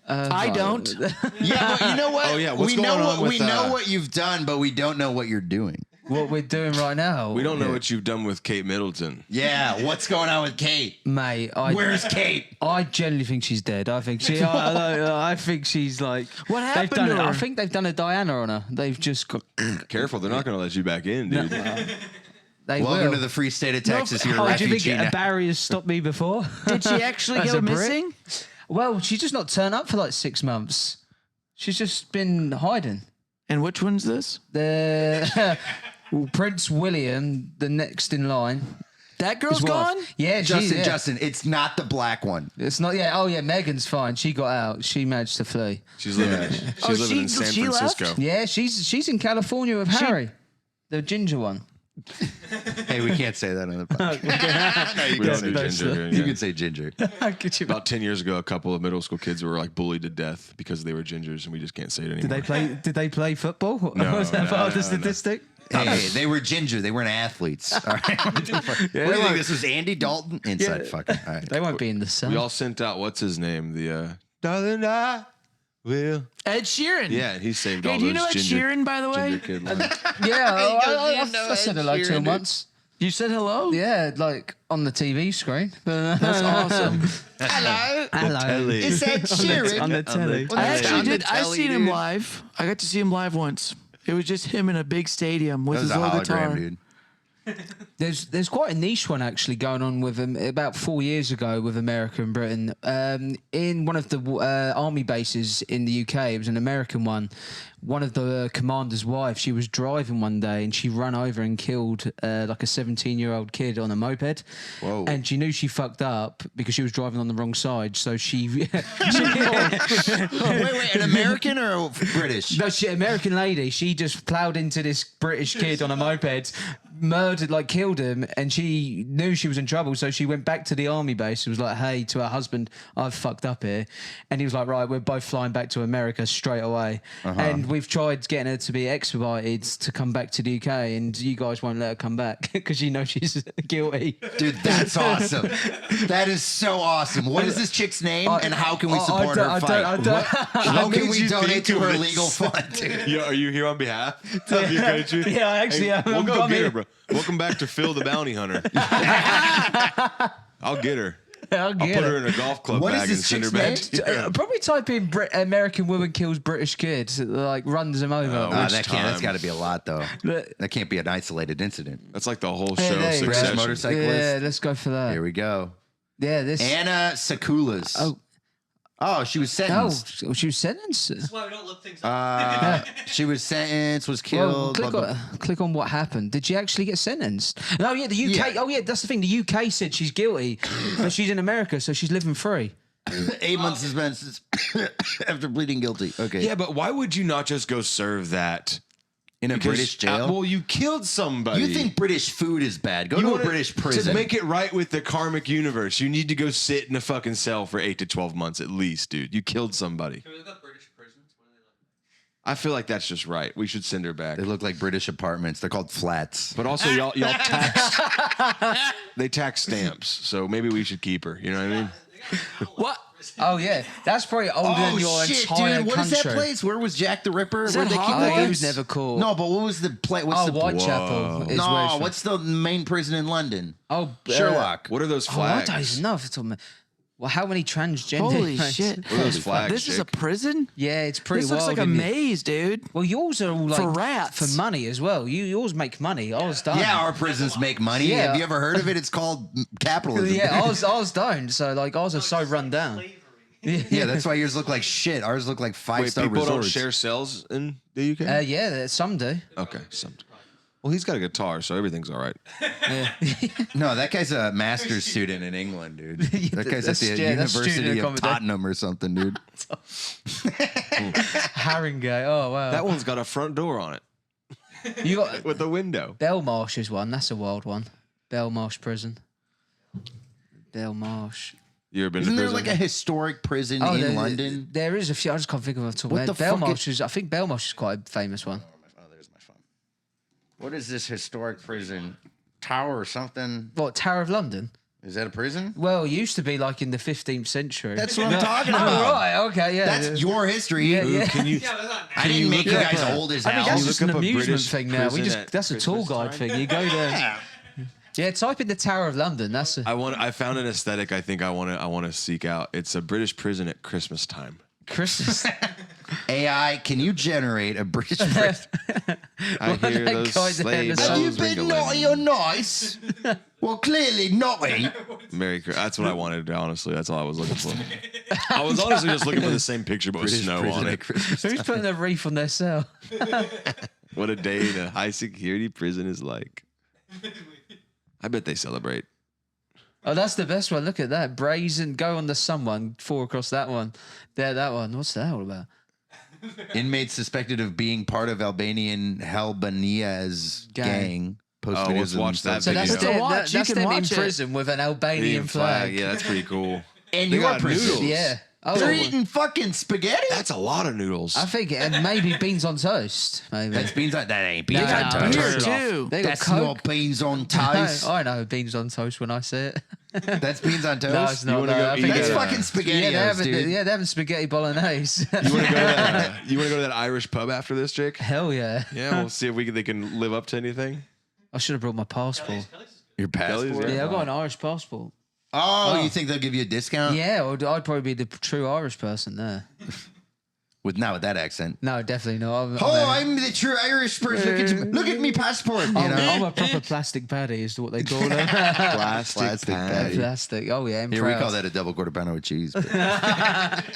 I don't. Yeah, but you know what? Oh, yeah, what's we know going on what with, we know what you've done, but we don't know what you're doing. What we're doing right now. We don't know what you've done with Kate Middleton. Yeah, what's going on with Kate? Mate, Where's Kate? I genuinely think she's dead. I think I think she's like. What they've happened done to it. her? I think they've done a Diana on her. They've just got. Careful, they're not going to let you back in, dude. They Welcome will. to the free state of Texas. You're a Oh, do you refugee think now. a barrier's stopped me before? Did she actually As go a Brit? missing? Well, she's just not turned up for like 6 months. She's just been hiding. And which one's this? The Prince William, the next in line. That girl's his wife. gone? Yeah, Justin, it's not the black one. It's not. Yeah. Oh, yeah. Megan's fine. She got out. She managed to flee. She's living, in San she left? Francisco. Yeah, she's in California with Harry, the ginger one. Hey, we can't say that on the podcast. We don't do That's ginger the- here, You yeah. can say ginger. About 10 years ago, a couple of middle school kids were like bullied to death because they were gingers, and we just can't say it anymore. Did they play football? No, Was that no, part of the no, statistic? Hey, they were ginger. They weren't athletes. All right. What do you think? This was Andy Dalton? Inside fucking. All right. They won't be in the sun. We all sent out, what's his name? The, Darling, I will. Ed Sheeran. Yeah, he saved Hey, all do you those know Ed ginger, Sheeran, by the way? ginger kid lines. Yeah, I said hello to him once. You said hello? Yeah, like on the TV screen. That's awesome. Hello. Hello. It's Ed Sheeran. On the telly. I actually on the did. I telly, seen him dude. live. I got to see him live once. It was just him in a big stadium with That was his a little guitar. hologram, dude. There's quite a niche one actually going on with about 4 years ago with America and Britain. In one of the army bases in the UK, it was an American one. One of the commander's wife, she was driving one day and she ran over and killed like a 17-year-old kid on a moped. Whoa. And she knew she fucked up because she was driving on the wrong side. So she Wait, an American or a British? No, American lady. She just ploughed into this British kid on a moped, murdered, like killed him, and she knew she was in trouble. So she went back to the army base. She was like, "Hey," to her husband, "I've fucked up here," and he was like, "Right, we're both flying back to America straight away." And we've tried getting her to be extradited to come back to the UK, and you guys won't let her come back because you know she's guilty. Dude, that's awesome. That is so awesome. What is this chick's name, and how can we support her fight? How can made we you donate think to of her this? legal fund, dude? Yeah, are you here on behalf of your country? Yeah, I actually am. We'll I'm go get coming. her, bro. Welcome back to Phil the Bounty Hunter. I'll get her. I'll I'll get put her. her in a golf club What is bag and this send her chick's back. name? to Probably type in American woman kills British kid, like runs him over. Oh, That's time? got to be a lot, though. But- That can't be an isolated incident. That's like the whole Hey, show. hey, British Succession. motorcyclist. Yeah, let's go for that. Here we go. Yeah, this. Anna Sakulas. Oh, she was sentenced. Oh, she was sentenced. That's why we don't look things up. She was sentenced, was Well, killed. click on what happened. Did she actually get sentenced? No, yeah, the UK. Yeah. Oh, yeah, that's the thing. The UK said she's guilty, but she's in America, so she's living free. 8 months suspension after pleading guilty. Okay. Yeah, but why would you not just go serve that In a British jail? well, you killed somebody. You think British food is bad? Go You to a wanna- British prison. To make it right with the karmic universe, you need to go sit in a fucking cell for 8 to 12 months at least, dude. You killed somebody. Can we look up British prisons? What do they look like? I feel like that's just right. We should send her back. They look like British apartments. They're called flats. But also, y'all tax. They tax stamps, so maybe we should keep her. You know what I mean? What? Oh, yeah. That's probably older than your entire dude! What is country. that place? Where was Jack the Ripper? Is Where'd that they keep Hogwarts? the He was never caught. No, but what was the place? What's Oh, the Whitechapel is where No, it's what's the main prison in London? Oh, Sherlock. What are those I flags? don't even know if it's on the... Well, how many transgender... Holy shit. What are those flags? This is a Jake? prison? Yeah, it's pretty This looks wild, like a isn't it? maze, dude. Well, yours are all like... For rats. For money as well. Yours make money. Ours don't. Yeah, our prisons make money. Yeah. Have you ever heard of it? It's called capitalism. Yeah, ours don't. So, like, ours are so run down. Slavery. Yeah, that's why yours look like shit. Ours look like Wait, five-star people don't resorts. share cells in the UK? Yeah, some do. Okay, well, he's got a guitar, so everything's all right. No, that guy's a master's student in England, dude. That guy's at the that's student University of accommodation. Tottenham or something, dude. Haringey. Oh, wow. That one's got a front door on it You got... with a window. Belmarsh is one. That's a wild one. Belmarsh prison. Belmarsh. You ever been Isn't to there prison? like a historic prison in London? There is a few. I just can't think of it at all. What the fuck Belmarsh is... I think Belmarsh is quite a famous one. Oh, there's my phone. What is this historic prison? Tower or something? What, Tower of London? Is that a prison? Well, it used to be like in the 15th century. That's what I'm talking Oh, about. right. Okay, yeah. That's your history. Yeah, yeah. Can you? Yeah, that's not. I didn't make you look guys up old as I mean, hell. that's you just look an up a amusement British thing now. prison at That's a tour Christmas guide time? thing. You go there. Yeah, type in the Tower of London. That's a... I found an aesthetic. I think I want to seek out. It's a British prison at Christmas time. Christmas. AI, can you generate a British prison? I Well, hear that those guy there sleigh was- bells Have you been ringling. naughty or nice? Well, clearly naughty. Merry Christmas. That's what I wanted. Honestly, that's all I was looking for. I was honestly just looking for the same picture, but with snow on it. Who's putting a wreath on their cell? What a day in a high security prison is like. I bet they celebrate. Oh, that's the best one. Look at that. Brazen. Go on the someone. 4 across that one. There, that one. What's that all about? Inmates suspected of being part of Albanian Albania's gang. Post Oh, videos let's of watch that themselves. So that's video. them, Watch, you that's can them in watch it. prison with an Albanian Indian flag. Yeah, that's pretty cool. And They your got prison. noodles. Yeah. Oh, They're eating fucking spaghetti? That's a lot of noodles. I think and maybe beans on toast. Maybe. That's beans on... That ain't beans Nah, on nah, toast. Beer, turn it off. too. They got That's Coke. not beans on toast. I know beans on toast when I say it. That's beans on toast? No, it's not. wanna No, go I eat think That's Yeah. fucking spaghetti, yeah, they're having, dude. yeah, they're having spaghetti bolognese. You want to go to that Irish pub after this, Jake? Hell yeah. Yeah, we'll see if they can live up to anything. I should have brought my passport. Your Kelly's, passport? Yeah, I've got an Irish passport. Oh, you think they'll give you a discount? Yeah, I'd probably be the true Irish person there. Not with that accent. No, definitely not. Oh, I'm the true Irish person. Look at me passport. You know? I'm a proper plastic paddy, is what they call it. Plastic patty. Plastic. Oh yeah, I'm Here, we proud. call that a double quarter pounder with cheese. but-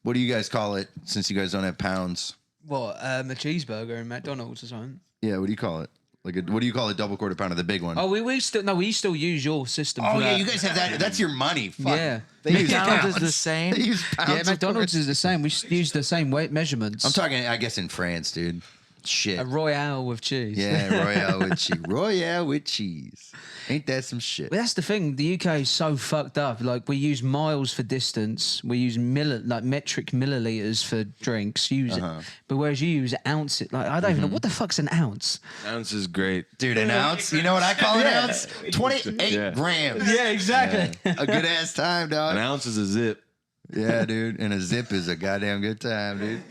What do you guys call it since you guys don't have pounds? What? A cheeseburger in McDonald's or something. Yeah, what do you call it? What do you call a double quarter pounder, the big one? Oh, we still use your system. Oh, for yeah, that. you guys have that. That's your money. Fuck. Yeah. They use McDonald's is pounds. the same. They use pounds. Yeah, of McDonald's course. is the same. We use the same weight measurements. I'm talking, I guess, in France, dude. Shit. A Royale with cheese. Yeah, Royale with cheese. Royale with cheese. Ain't that some shit? But that's the thing. The UK is so fucked up. Like, we use miles for distance. We use metric milliliters for drinks. But whereas you use ounces. Like, I don't even know. What the fuck's an ounce? Ounce is great. Dude, an ounce? You know what I call an ounce? 28 Yeah. grams. Yeah, exactly. A good ass time, An dog. ounce is a zip. Yeah, dude. And a zip is a goddamn good time, dude.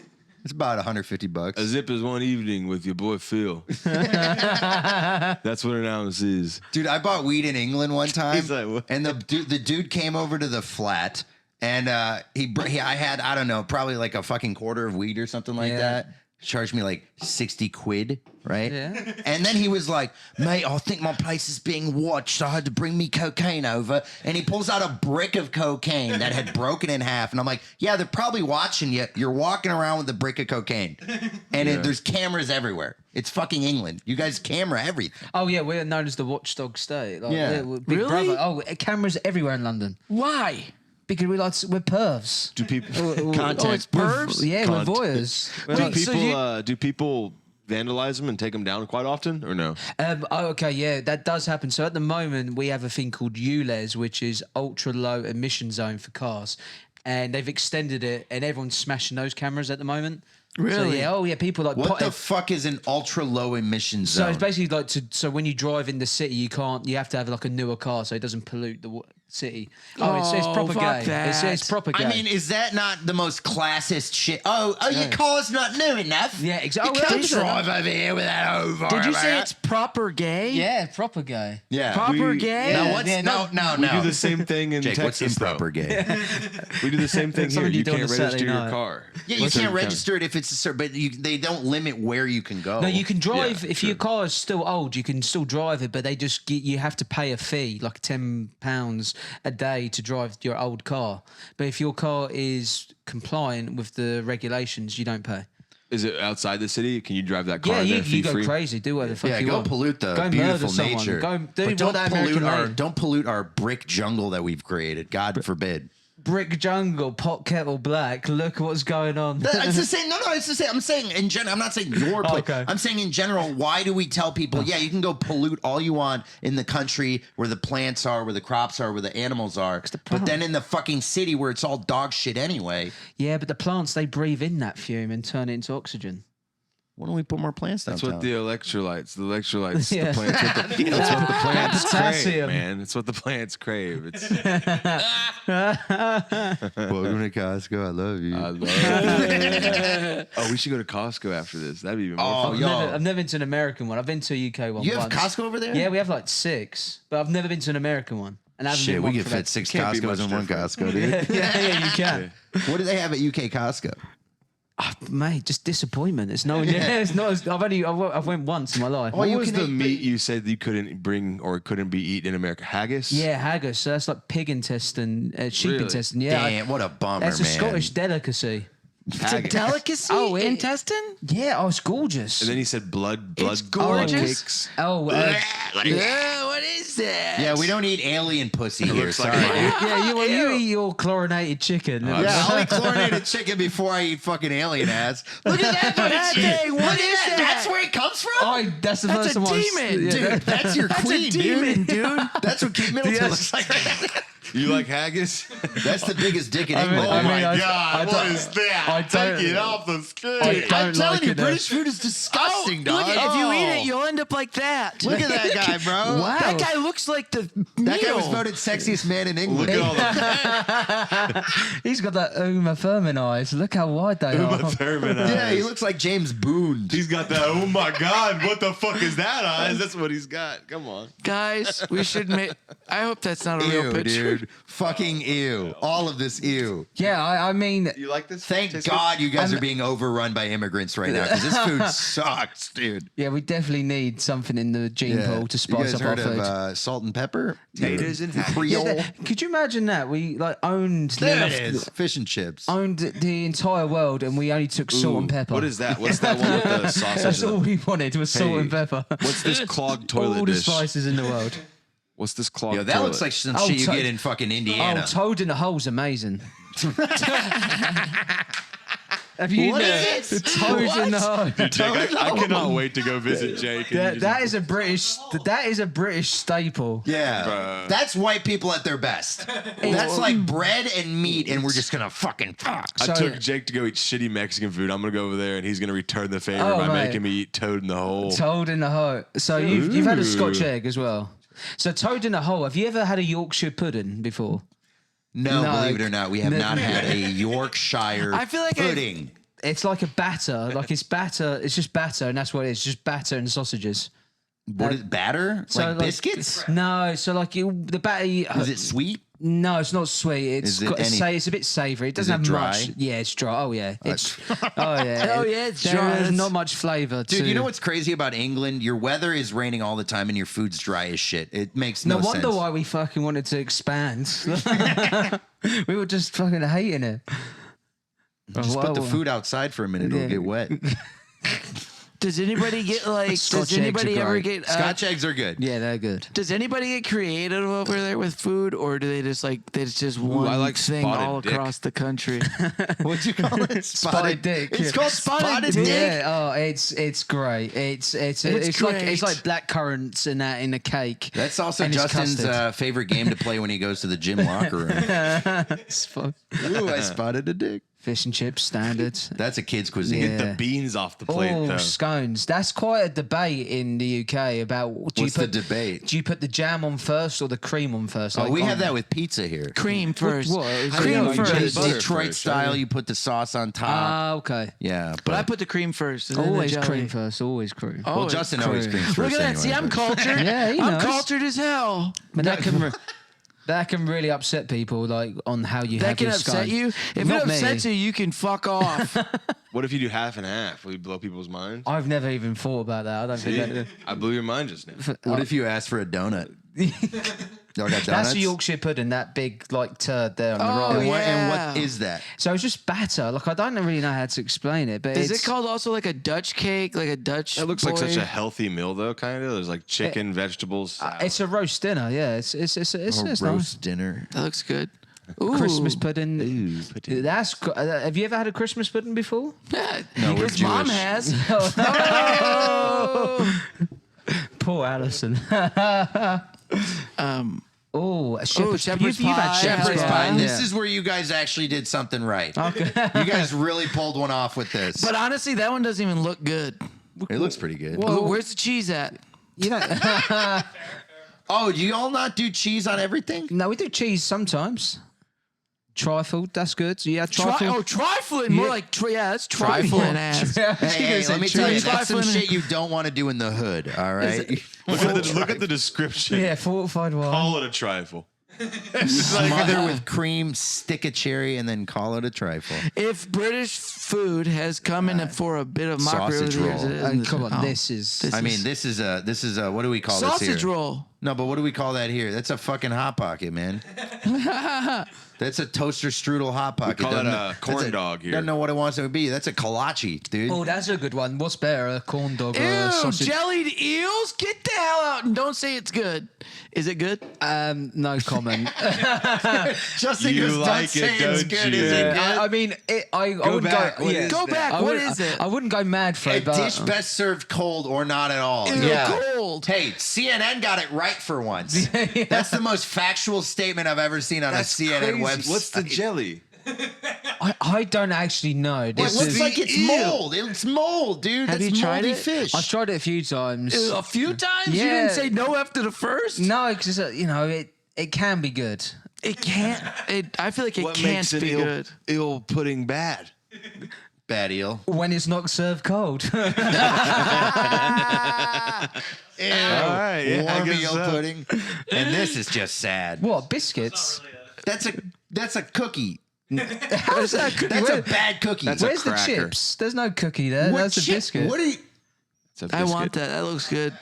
It's about $150. A zip is one evening with your boy Phil. That's what an ounce is. Dude, I bought weed in England one time, He's like, what? and the dude came over to the flat, and I had, I don't know, probably like a fucking quarter of weed or something like Yeah. that. charged me like 60 quid, right? Yeah. And then he was like, mate, I think my place is being watched. I had to bring me cocaine over. And he pulls out a brick of cocaine that had broken in half. And I'm like, yeah, they're probably watching you. You're walking around with a brick of cocaine. And there's cameras everywhere. It's fucking England. You guys camera everything. Oh yeah, we're known as the watchdog state. Like, Yeah. we're Big Really? Brother. Oh, cameras everywhere in London Why? because we're pervs. Do people It's pervs? Yeah, Content. we're voyeurs. do people vandalize them and take them down quite often, or no? Okay, yeah, that does happen. So at the moment, we have a thing called ULEZ, which is ultra low emission zone for cars, and they've extended it, and everyone's smashing those cameras at the moment. Really? So, yeah, people like What the fuck is an ultra low emission So zone? it's basically like so when you drive in the city, you have to have like a newer car so it doesn't pollute the city. It's proper fuck gay. that. It's proper gay. I mean, is that not the most classist shit? Your car's not new enough. Yeah, exactly. You can't drive over here with that over. Did you say it's proper gay? yeah, proper gay. Yeah. Proper gay? Now Yeah, what's yeah, no. We do the same thing in Jake, what's Texas. improper gay? We do the same thing here. Something you You do on can't a Saturday register your night. car. Yeah, you can't register it if it's a certain, but they don't limit where you can go. No, you can drive Yeah, if your car is still old. You can still drive it, but they just you have to pay a fee, like £10 a day, to drive your old car. But if your car is compliant with the regulations, you don't pay. Is it outside the city? Can you drive that car Yeah, there you go fee-free? crazy, do whatever the fuck Yeah, you go want. pollute the Go beautiful murder someone. nature. Go do But what don't that pollute American lady- don't pollute our brick jungle that we've created. God forbid. Brick jungle, pot kettle black. Look what's going on. It's the same. No, it's the same. I'm saying in general. I'm not saying your place. Okay. I'm saying in general. Why do we tell people? Yeah, you can go pollute all you want in the country where the plants are, where the crops are, where the animals are. But then in the fucking city where it's all dog shit anyway. Yeah, but the plants, they breathe in that fume and turn it into oxygen. Why don't we put more plants That's downtown? what the electrolytes. Yeah. The plants. That's what the plants crave, Potassium. man. It's what the plants crave. It's. Welcome to Costco. I love you. I love it. Oh, we should go to Costco after this. That'd be even more fun. I've never been to an American one. I've been to a UK one. You have once. Costco over there? Yeah, we have like 6, but I've never been to an American one. And I haven't Shit, been we one could for fit that- 6 Can't be Costco's much in one different. Costco, dude. yeah, you can. What do they have at UK Costco? Mate, just disappointment. It's no, yeah, it's not. I've went once in my life. What you was can the eat- meat you said you couldn't bring or couldn't be eaten in America? Haggis? Yeah, haggis. So that's like pig intestine, sheep Really? intestine. Yeah, Damn, what a bummer, that's a man. Scottish delicacy. It's a delicacy? Intestine? Yeah, it's gorgeous. And then he said blood It's gorgeous. cakes. Oh, What is that? Yeah, we don't eat alien pussy here. looks like Sorry. yeah, you eat your chlorinated chicken. Yeah, I'll eat chlorinated chicken before I eat fucking alien ass. Look at that fucking shit. thing. What Look at is that? That's where it comes from? Oh, that's the That's first a one. demon, Yeah, Dude, that's your That's queen, a demon, dude. That's what Kate Middleton Yes. looks like. You like haggis? That's the biggest dick in I mean- England. I mean, I- God, I what don't- is that? I don't- Take it off the screen. I don't I'm telling like you, it, British food is disgusting, dog. Look at, if you eat it, you'll end up like that. Look at that guy, bro. Wow. That guy looks like the That guy was needle. voted sexiest man in England. Look at all the He's got that Uma Thurman eyes. Look how wide they are. Thurman eyes. Yeah, he looks like James Boone. He's got that. Oh my God! What the fuck is that eyes? That's what he's got. Come on. Guys, we should make. I hope that's not a real Ew, picture. dude. Fucking ew. All of this ew. Yeah, I mean, You like this? Thank Tastes God you guys are being overrun by immigrants right now because this food sucks, dude. yeah, we definitely need something in the gene pool to You spice guys up our heard food. of salt and pepper? Potatoes and haggis. Creole. Could you imagine that we like owned There it is. Fish and chips. owned the entire world and we only took salt and pepper? What is that? What's that one with the sausage? That's all we wanted was salt and pepper. What's this clogged All toilet the dish? spices in the world. What's this clogged Yo, that toilet? looks like some Oh, shit you to- get in fucking Indiana. Oh, Toad in the Hole's amazing. Have you What know? is it? Toad in the Hole. Jake, I cannot wait to go visit Jake. and That is a British staple. Yeah. Bruh. That's white people at their best. That's like bread and meat, and we're just gonna fucking fuck. I So- took Jake to go eat shitty Mexican food. I'm gonna go over there and he's gonna return the favor Oh, by mate. making me eat toad in the hole. Toad in the Hole. So you've had a Ooh. Scotch egg as well. So Toad in the Hole. Have you ever had a Yorkshire pudding before? No, No, believe it or not, we have no. not had a Yorkshire I feel like pudding. It's like a batter. Like it's batter. It's just batter, and that's what it is. Just batter and sausages. What is batter? So Like biscuits? No. So like the batter. Is it sweet? No, it's not sweet. Is it It's a bit savoury. It doesn't it have dry? much. Yeah, it's dry. Oh yeah, it's. Oh yeah. Oh, yeah, it's There's dry. not much flavour. Dude, you know what's crazy about England? Your weather is raining all the time and your food's dry as shit. It makes no No wonder sense. why we fucking wanted to expand. We were just fucking hating it. Just put the food outside for a minute; it'll get wet. Does anybody get like? Scotch Does anybody eggs are ever great. get? Scotch eggs are good. Yeah, they're good. Does anybody get creative over there with food, or do they just like it's just one I like thing spotted all dick. across the country? What'd you call it? Spotted dick. It's called spotted dick. Yeah, oh, it's great. It's great. like black currants in that in a cake. That's also And it's Justin's custard. favorite game to play when he goes to the gym locker room. It's fun. Ooh, I spotted a dick. Fish and chips, standard. That's a kid's cuisine. Yeah. The beans off the plate, Oh, though. scones. That's quite a debate in the UK about What's the debate? Do you put the jam on first or the cream on first? Oh, Like we on- have that with pizza here. Cream first. what? Cream Like first. butter Detroit first, style, right? you put the sauce on top. Ah, okay. Yeah, But I put the cream first. And then the Always jelly. cream first. Always cream. Oh, well, Justin always cream. creams Look first at that. anyway, See, I'm but- cultured. Yeah, he I'm knows. cultured as hell. But that can really upset people, like on how you That have can your upset scone. you. If Not it upsets me. you, you can fuck off. What if you do half and half? Will you blow people's minds? I've never even thought about that. I don't think that. I blew your mind just now. What if you ask for a donut? Y'all got donuts? That's a Yorkshire pudding, that big like turd there on the Oh, right. And what, and Yeah. what is that? So it's just batter. Like I don't really know how to explain it, but Is it's it called also like a Dutch cake, like a Dutch? It looks like such boy? a healthy meal, though, kind of. There's like chicken, vegetables. salad. It's a roast dinner. Yeah, it's Or nice. roast dinner? That looks good. Ooh. Christmas pudding. Ooh, pudding. Have you ever had a Christmas pudding before? Yeah, No, we're his mom Jewish. has. Poor Alison. Oh, a shepherd's, shepherd's you've had pie. Shepherd's Yeah. pie. Yeah. This is where you guys actually did something right. Okay. You guys really pulled one off with this. But honestly, that one doesn't even look good. It looks pretty good. Where's the cheese at? You know, Oh, do you all not do cheese on everything? no, we do cheese sometimes. Trifle, that's good. So you had trifle. Trifling. More Yeah. like, that's trifling ass. Hey, let me tell you, that's some trifling. shit you don't want to do in the hood, all right? Look at the description. Yeah, fortified wine. Call it a trifle. Smother with cream, stick a cherry, and then call it a trifle. If British food has come in for a bit of mockery, Sausage over the roll. years, And come on, oh, this is. I mean, this is a what do we call this sausage here? roll. No, but what do we call that here? That's a fucking hot pocket, man. That's a toaster strudel hot pocket. call Doesn't it a know- corn that's dog here. Doesn't know what it wants to be. That's a kolache, dude. Oh, that's a good one. What's better, a corn dog or a Ew, sausage? jellied eels? Get the hell out and don't say it's good. Is it good? No comment. Justin You goes, like don't it, say it's don't good. you? Is it good? I mean, I wouldn't back. go. What Yeah. is Go that? back. I What wouldn't- is it? I wouldn't go mad for A it, but dish best served cold or not at all. Ew, Yeah. cold. Hey, CNN got it right for once. That's the most factual statement I've ever seen on a CNN website. What's the jelly? I don't actually know. It This looks is, like it's Ew. mold. It's mold, dude. Have That's you tried moldy it? fish. I've tried it a few times. A few times? You Yeah. didn't say no after the first? No, because it can be good. It can't. I feel like it What can't makes an be good. eel pudding bad? Bad eel. When it's not served cold. Ew. All right, yeah, I Warm guess eel so. pudding. And this is just sad. What, biscuits? That's a cookie. How's that cookie? That's a bad cookie. That's a Where's the cracker. chips? There's no cookie there. What That's a chip- biscuit. What are you? It's a I biscuit. want that. That looks good.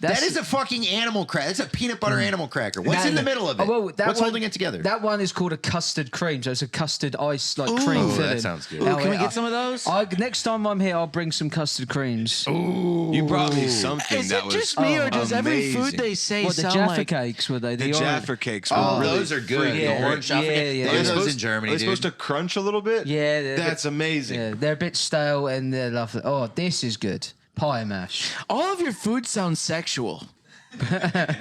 That is a fucking animal cracker. That's a peanut butter animal cracker. What's in the middle of it? Oh, well, that What's one- holding it together? That one is called a custard cream. So it's a custard ice like cream Ooh, that filling. sounds good. Ooh, can we get some of those? Next time I'm here, I'll bring some custard creams. You brought me something Is that it was just me or does every food amazing. they say What, the sound Jaffa like? cakes were they? The orange- Jaffa cakes were Oh, really those are good. freaking The orange Jaffa yeah, cake. yeah. They Are have they those in Germany, Are they dude. supposed to crunch a little bit? Yeah, That's amazing. Yeah, they're a bit stale and they're lovely. Oh, this is good. Pie mash. All of your food sounds sexual.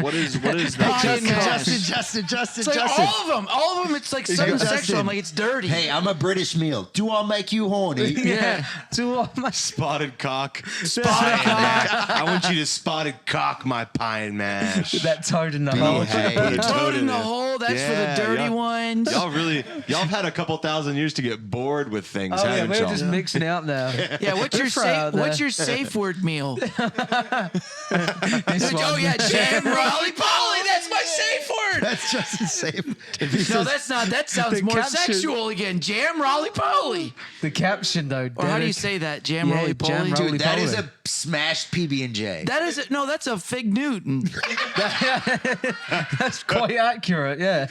What is Pie that? and mash. Justin. It's like all of them. It's like something Justin. sexual. I'm like, it's dirty. Hey, I'm a British meal. Do I make you horny? yeah. To all my Spotted cock. Spotted cock. I want you to spotted cock my pie and mash. that toad in the hole. Hey. Put a Toad in the there. hole. That's Yeah, for the dirty y'all- ones. Y'all have had a couple thousand years to get bored with things, Oh yeah, haven't we're y'all? just mixing it up now. Yeah, what's your throw out there. what's your safe word meal? This Oh one. yeah, jam, roly poly. That's my safe word. That's just the same. No, that's not. That sounds The more caption- sexual again. Jam roly poly. The caption though. Or how do you Derek. say that? Jam Yeah, roly jam poly. roly- Dude, that is poly. a smashed PB&J. That is no. That's a Fig Newton. That's quite accurate. Yeah.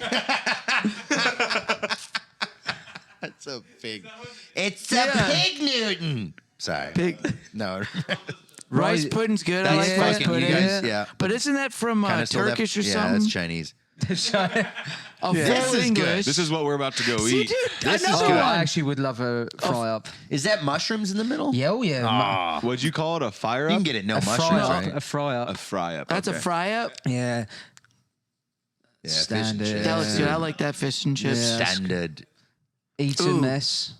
That's a pig. It's a pig Newton. Sorry. Pig. No. Rice pudding's good. I That's like rice fucking, you pudding. guys, yeah. But isn't that from Kinda still Turkish or yeah, something? that's Chinese. Oh, This full is good. English. This is what we're about to go See, eat. dude, This is another good. one. I actually would love a fry up. Is that mushrooms in the middle? Yeah, oh yeah. What'd you call it? A fire You up? can get it no A fry mushrooms, up. right? A fry up. A fry up. That's a okay. fry up. Yeah. Yeah, Standard. fish and That chips. looks good. I like that fish and chips. Yeah. Standard. Eton Ooh. mess.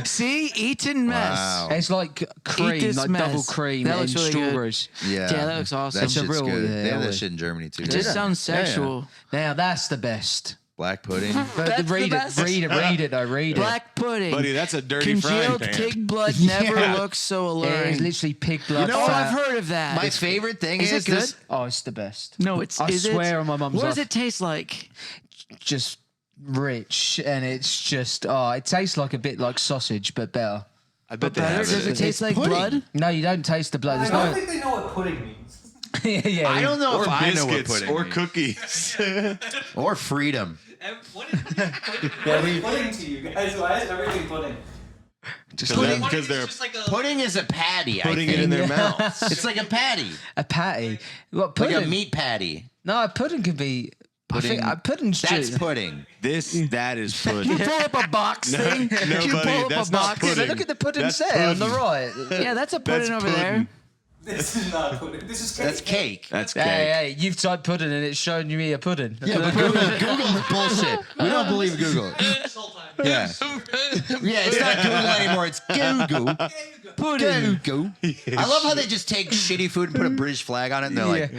See, Eton mess. Wow. It's like Eat cream, this like mess. double cream That and looks really good. strawberries. Yeah. Yeah, that looks awesome. That It's a shit's real- good. yeah, They have that always. shit in Germany too. It just sounds sexual. Now that's the best. Black pudding. But That's the read best. it, read it, read it. I read Black pudding. Buddy, that's a dirty frying Congealed pan. pig blood never Yeah. looks so it. alluring. It's literally pig blood. oh, fat. I've heard of that. My favorite thing Is it is good? this. Oh, it's the best. No, it's. I is swear it? on my mum's What does life. it taste like? Just rich, and it's just it tastes like a bit like sausage, but better. I bet they Better? have Does it it. taste like pudding. blood? No, you don't taste the blood. I There's don't no. think they know what pudding means. yeah, I don't know Or if I know what biscuits pudding or means. cookies. Or freedom. What is pudding to you guys? Why is everything pudding? Pudding- Because they're just like a Pudding is a patty. putting I it think. in their mouth. It's like a patty, A patty. What like pudding? a meat patty. No, a pudding can be. Pudding. I think pudding's That's just. pudding. That is pudding. You pull up a box thing. no, you buddy, pull up that's a not box. pudding. Look at the pudding That's there on the pudding. right. Yeah, that's a pudding That's over there. pudding. This is not pudding. This is cake. That's cake. That's cake. Hey, you've typed pudding and it's showing you me a pudding. Yeah, but Google is bullshit. We don't believe Google. this whole time. Yeah. Yeah, it's not Google anymore. It's Google. Pudding. Google. I love how they just take shitty food and put a British flag on it, and they're like,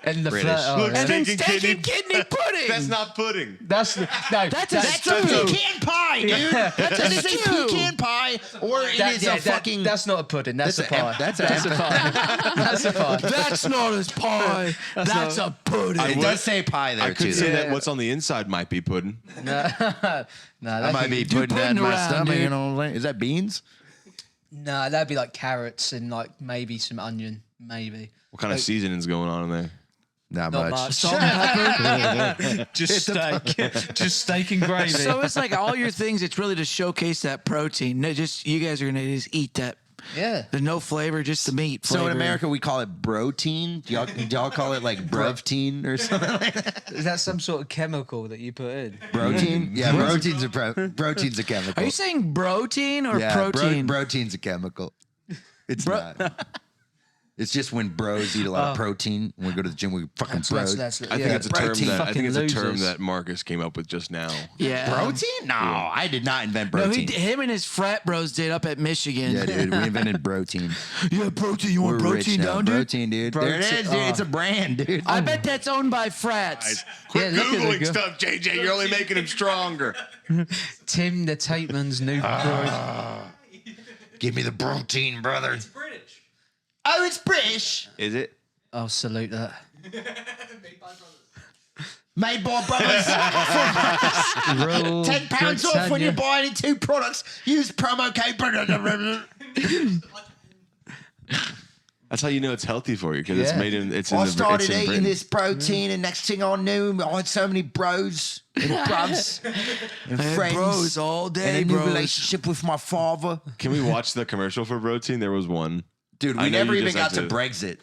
And the British. flat. Look, yeah. And then Steak steak and and kidney pudding. That's not pudding. That's no. That's a that's a stew. pecan pie, dude. That is a stew. pecan pie, or it is a fucking. That's not a pudding. That's, a pie. That's a pie. That's a pie. That's not a pie. That's a pudding. It does say pie there I too. could say though. that what's on the inside might be pudding. No, I might be You're putting that in putting my around, stomach. dude. You know what I'm saying? Is that beans? No, that'd be like carrots and like maybe some onion, maybe. What kind of seasoning's going on in there? Not, Not much. much. Salt and pepper. Just steak, just steak and gravy. So it's like all your things. It's really to showcase that protein. No, just you guys are gonna just eat that. yeah. There's no flavor, just the meat. So in flavor. America, we call it protein. Do y'all call it like Brevteen or something like that? Is that some sort of chemical that you put in? Protein? Yeah, protein's a chemical. Are you saying protein or yeah, protein? protein's a chemical. It's not. It's just when bros eat a lot of protein. When we go to the gym, we fucking bros. I think it's a term Protein. that I think it's a term Losers. that Marcus came up with just now. yeah. Protein? No, I did not invent No, protein. him and his frat bros did up at Michigan. Yeah, dude, we invented protein. Yeah, protein. You want We're rich protein now. down, dude? Protein, dude. There it is, dude. It's a brand, dude. I bet that's owned by frats. Quit look at the Googling go- stuff, JJ. You're only making him stronger. Tim the Tateman's new Give me the protein, brother. It's British. Oh, it's British. Is it? I'll salute that. Made by brothers. Made by brothers. Rule £10 off when you Britannia. buy any two products. Use promo code. That's how you know it's healthy for you because it's Yeah. made in. It's in I the. started it's in eating Britain. this protein, and next thing I knew, I had so many bros and bruvs and Hey, friends. bros all day, and a new bros. relationship with my father. Can we watch the commercial for protein? There was one. Dude, I we know never you even just got have to to- Brexit.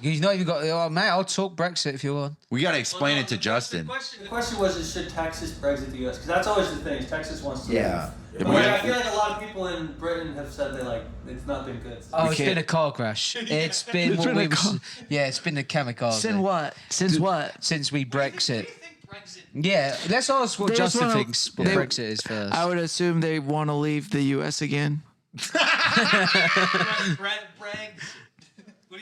You've not even got. Oh, mate, I'll talk Brexit if you want. We got to explain it to Justin. The question was, should Texas Brexit the U.S.? Because that's always the thing. is Texas wants to. Yeah. Leave. But I feel like a lot of people in Britain have said it's not been good. Oh, it's can't- been a car crash. It's been It's what been we a was. car- Yeah, it's been a kamikaze. Since what? Since what? Since we Brexit. What do you think Brexit? Yeah, let's ask what They just Justin wanna- thinks what they- Brexit is first. I would assume they want to leave the U.S. again. Brexit.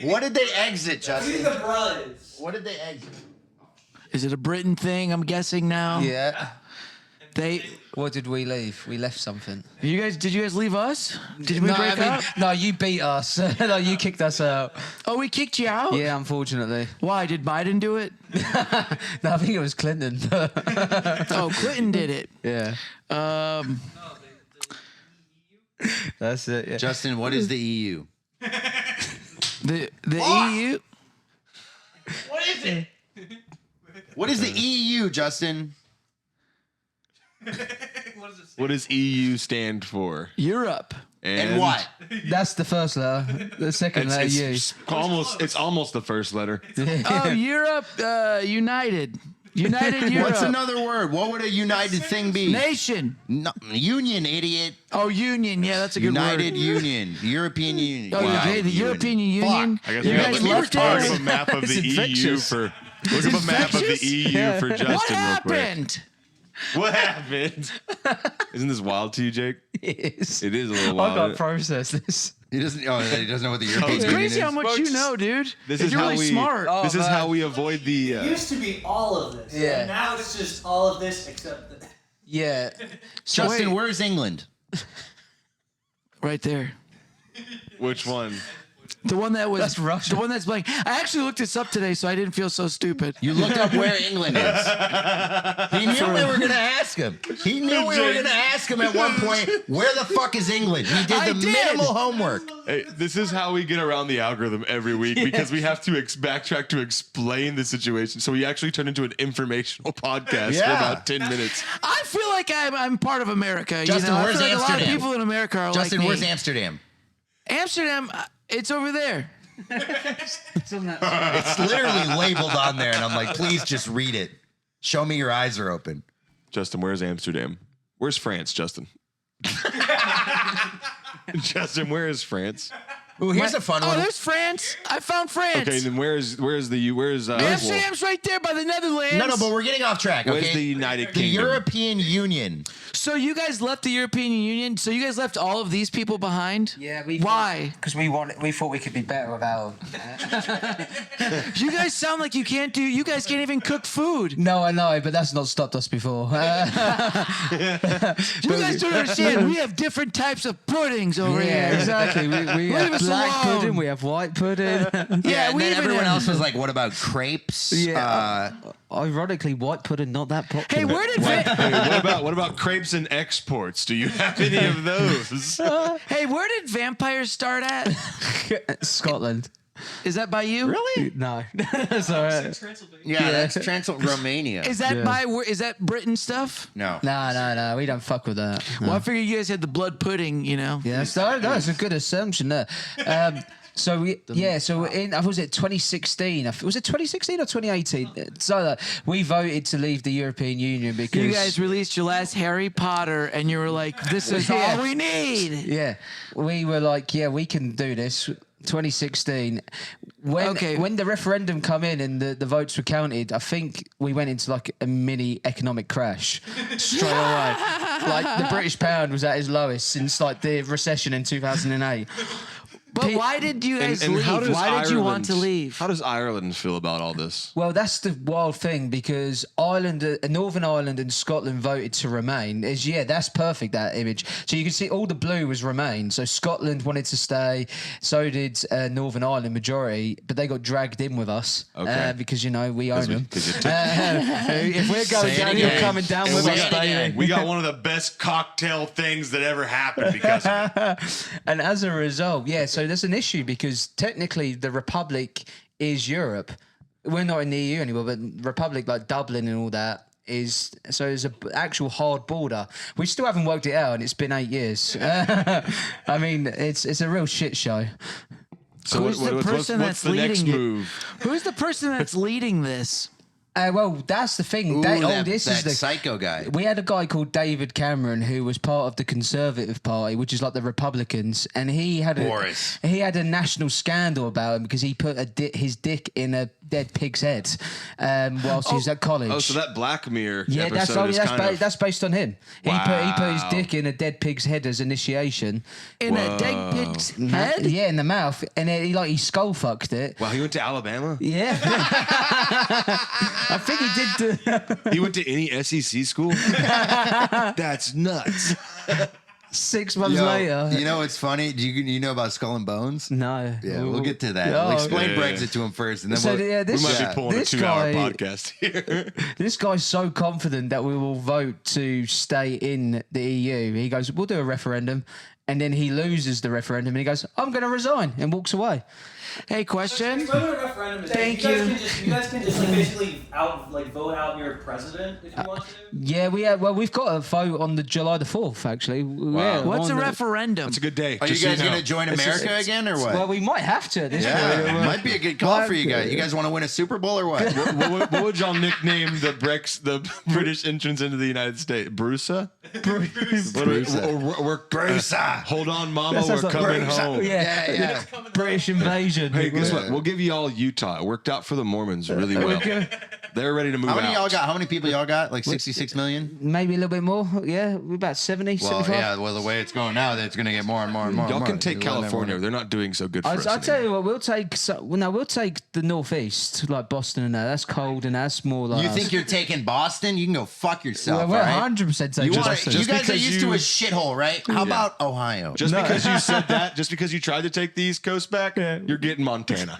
What did they exit, Who Justin? the brothers? What did they exit? Is it a Britain thing? I'm guessing now. yeah. What did we leave? We left something. Did you guys leave us? Did we break up? No, you beat us. No, you kicked us out. Oh, we kicked you out? Yeah, unfortunately. Why? Did Biden do it? No, I think it was Clinton. Oh, Clinton did it. Yeah. That's it. Yeah. Justin, what is the EU? The EU? What is it? What is the EU, Justin? What does EU stand for? Europe. And what? That's the first letter. The second letter, U. It's almost the first letter. Oh, Europe, United. United Europe. What's another word? What would a united thing be? Nation. No, union, idiot. Oh, union. Yeah, that's a good United word. Union. European Union. Oh, Wow. okay, the European Union. I guess You we guys gotta left look up us. a map of the It's EU infectious. for. Look up a map of the infectious? EU for Justin. What real quick. happened? What happened? Isn't this wild to you, Jake? Yes. It is a little I can't wild. process this. He doesn't. Oh, he doesn't know what the European It's Union crazy is. how much you know, dude. This You're is how really we. smart. Oh, This is man. how we avoid the. It used to be all of this. Yeah. And now it's just all of this except that. Yeah. Justin, Wait. where's England? Right there. Which one? The one that was. That's Russia. The one that's blank. I actually looked this up today, so I didn't feel so stupid. You looked up where England is. He knew we were going to ask him. He knew we were going to ask him at one point, where the fuck is England? He did I the did. minimal homework. Hey, this is how we get around the algorithm every week because we have to backtrack to explain the situation. So we actually turn into an informational podcast for Yeah. about 10 minutes. I feel like I'm part of America. Justin, I where's feel like a lot of Amsterdam? people in America are Justin, like me. where's Amsterdam? Amsterdam, it's over there. It's literally labeled on there, and I'm like, please just read it. Show me your eyes are open. Justin, where's Amsterdam? Where's France, Justin? Justin, where is France? Ooh, here's a fun Oh, one. there's France. I found France. Okay, then where's Amsterdam's right there by the Netherlands. No, but we're getting off track. Where's Okay, the United the Kingdom? European Union. So you guys left the European Union. So you guys left all of these people behind. Yeah, we. Why? Because we thought we could be better without. You guys sound like you can't do. You guys can't even cook food. No, I know, but that's not stopped us before. You guys don't understand. We have different types of puddings over Yeah, here. exactly. We Leave have us black alone. pudding, we have white pudding. Yeah, and we then even everyone have- else was like, what about crepes? Yeah. Ironically, white pudding not that popular. Hey, where did what about crepes and exports? Do you have any of those? where did vampires start at? Scotland? Is that by you? Really? No, that's all right. Transylvania. Yeah, that's Romania. Is that is that Britain stuff? No. No, we don't fuck with that. No. Well, I figured you guys had the blood pudding, you know. Yeah, that's a good assumption there. So was it 2016? Was it 2016 or 2018? So we voted to leave the European Union because You guys released your last Harry Potter, and you were like, "This is Yeah. all we need." Yeah, we were like, yeah, we can do this. 2016, when the referendum come in and the votes were counted, I think we went into like a mini economic crash straight away. Like the British pound was at its lowest since like the recession in 2008. But why did you guys leave? how does Why did you want to leave? How does Ireland feel about all this? Well, that's the wild thing because Northern Ireland and Scotland voted to remain. That's perfect, that image. So you can see all the blue was remain. So Scotland wanted to stay, so did Northern Ireland majority, but they got dragged in with us because, we own them. If we're going Say it down, you're again. coming down And with we us, got- baby. We got one of the best cocktail things that ever happened because of it. And as a result, so there's an issue because technically the Republic is Europe. We're not in the EU anymore, but Republic like Dublin and all that is, so there's an actual hard border. We still haven't worked it out and it's been 8 years. I mean, it's a real shit show. So Who's the person what's that's the next leading it? move? Who's the person that's leading this? Well, that's the thing. Ooh, This is that the psycho guy. We had a guy called David Cameron who was part of the Conservative Party, which is like the Republicans, and he had a national scandal about him because he put his dick in a dead pig's head whilst he was at college. Oh, so that Black Mirror episode is that's based on him. Wow. He put his dick in a dead pig's head as initiation. In a dead pig's head? Yeah, in the mouth, and he skull fucked it. Wow, he went to Alabama? Yeah. I think he did. He went to any SEC school? That's nuts. 6 months later. You know what's funny? Do you know about Skull and Bones? No. Yeah, we'll get to that. Oh, We'll explain okay. Brexit to him first, and then So, we'll, yeah, We might be pulling a this 2-hour guy- podcast here. This guy's so confident that we will vote to stay in the EU. He goes, we'll do a referendum. And then he loses the referendum and he goes, I'm going to resign, and walks away. Hey, question. Whether a referendum is Thank you. you. You guys can just like, basically vote out your president if you want to. Yeah, we've got a vote on the July the 4th, actually. Yeah, What's a on the- referendum? It's a good day. Are you just so guys know. going to join America again, or what? Well, we might have to at this yeah, point. might be a good call for you guys. You guys want to win a Super Bowl or what? What would y'all nickname the British entrance into the United States? Brusa? Brusa. Hold on, Mama, That we're sounds like coming Brusa. home. Yeah. British invasion. Hey, guess what? We'll give you all Utah. It worked out for the Mormons really well. They're ready to move How many out. y'all got? How many people y'all got? Like 66 million? Maybe a little bit more. Yeah, we're about 70, Well, 75. yeah. Well, the way it's going now, it's going to get more and more and more. Y'all and can more. take You'll let California. everyone- They're not doing so good for us. I'll tell you what, we'll take the northeast, like Boston and that. That's cold and that's more like. You think you're taking Boston? You can go fuck yourself. Well, we're all right? 100% taking You, wanna, Boston. you Just guys are because used to you- a shithole, right? How about Ohio? Just because you said that, just because you tried to take the East Coast back, you're getting Montana.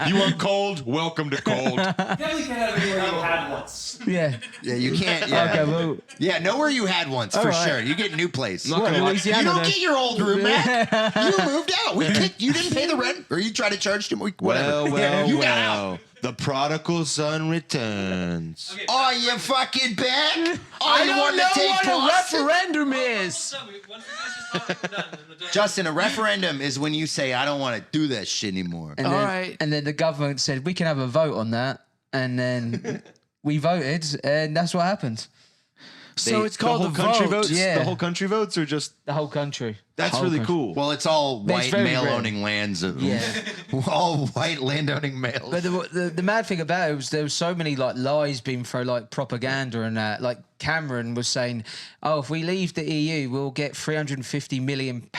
You want cold? Welcome to cold. Definitely can't have anywhere you had once. Yeah. Yeah, you can't. Yeah, Okay, well, yeah. Know where you had once for right. sure. You get a new place. Not gonna lie. Louisiana, You don't then. get your old room back. You moved out. We kicked. You didn't pay the rent, or you tried to charge too much. Whatever. You got out. The prodigal son returns. Okay, Are you fucking back? Are I you don't wanting know to take what a Boston? referendum is. once you guys just talk, we're done. We're done. Justin, a referendum is when you say, I don't want to do that shit anymore. and All then, right. And then the government said we can have a vote on that, and then we voted, and that's what happened. So it's called the the whole country vote. votes. Yeah. The whole country votes, or just The whole country. that's Whole really country. cool. Well, it's all That's white very male-owning lands. Yeah. All white land-owning males. But the mad thing about it was there was so many like lies being thrown, like propaganda and that. Like Cameron was saying, "Oh, if we leave the EU, we'll get £350 million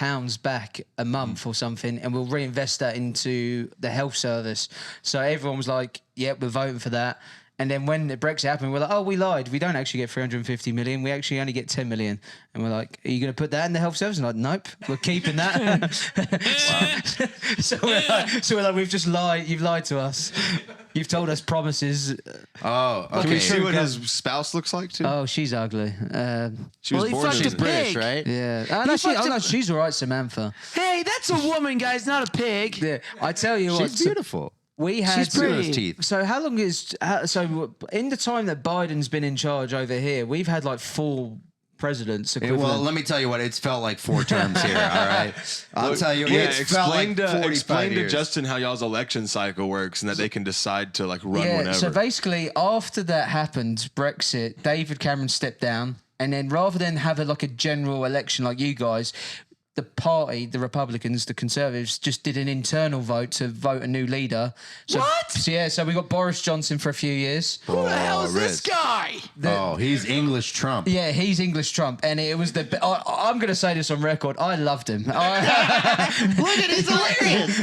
back a month or something, and we'll reinvest that into the health service." So everyone was like, "Yep, we're voting for that." And then when the Brexit happened, we're like, "Oh, we lied. We don't actually get 350 million. We actually only get 10 million." And we're like, "Are you going to put that in the health service?" And like, "Nope, we're keeping that." so we're like, "We've just lied. You've lied to us. You've told us promises." Oh, Can we okay. see what his spouse looks like too? Oh, she's ugly. She was Well, he born fucked in a She's British, pig. right? Yeah. fucked No, a- she's all right, Samantha. Hey, that's a woman, guys, not a pig. Yeah. I tell you what. She's beautiful. We had She's pretty. Those teeth. So how long is so in the time that Biden's been in charge over here, we've had like 4 presidents. Well, Equivalent. let me tell you what. It's felt like 4 terms here. All right. I'll tell you. Yeah, it's felt like explain 45 to explain to years. Justin how y'all's election cycle works and that they can decide to like run Yeah, whenever. so basically, after that happened, Brexit, David Cameron stepped down, and then rather than have like a general election like you guys, the party, the Republicans, the Conservatives, just did an internal vote to vote a new leader. So, What? So yeah, so we got Boris Johnson for a few years. Who the hell is this Riz. guy? Oh, he's English Trump. Yeah, he's English Trump, and it was I'm going to say this on record. I loved him. Look at he's hilarious.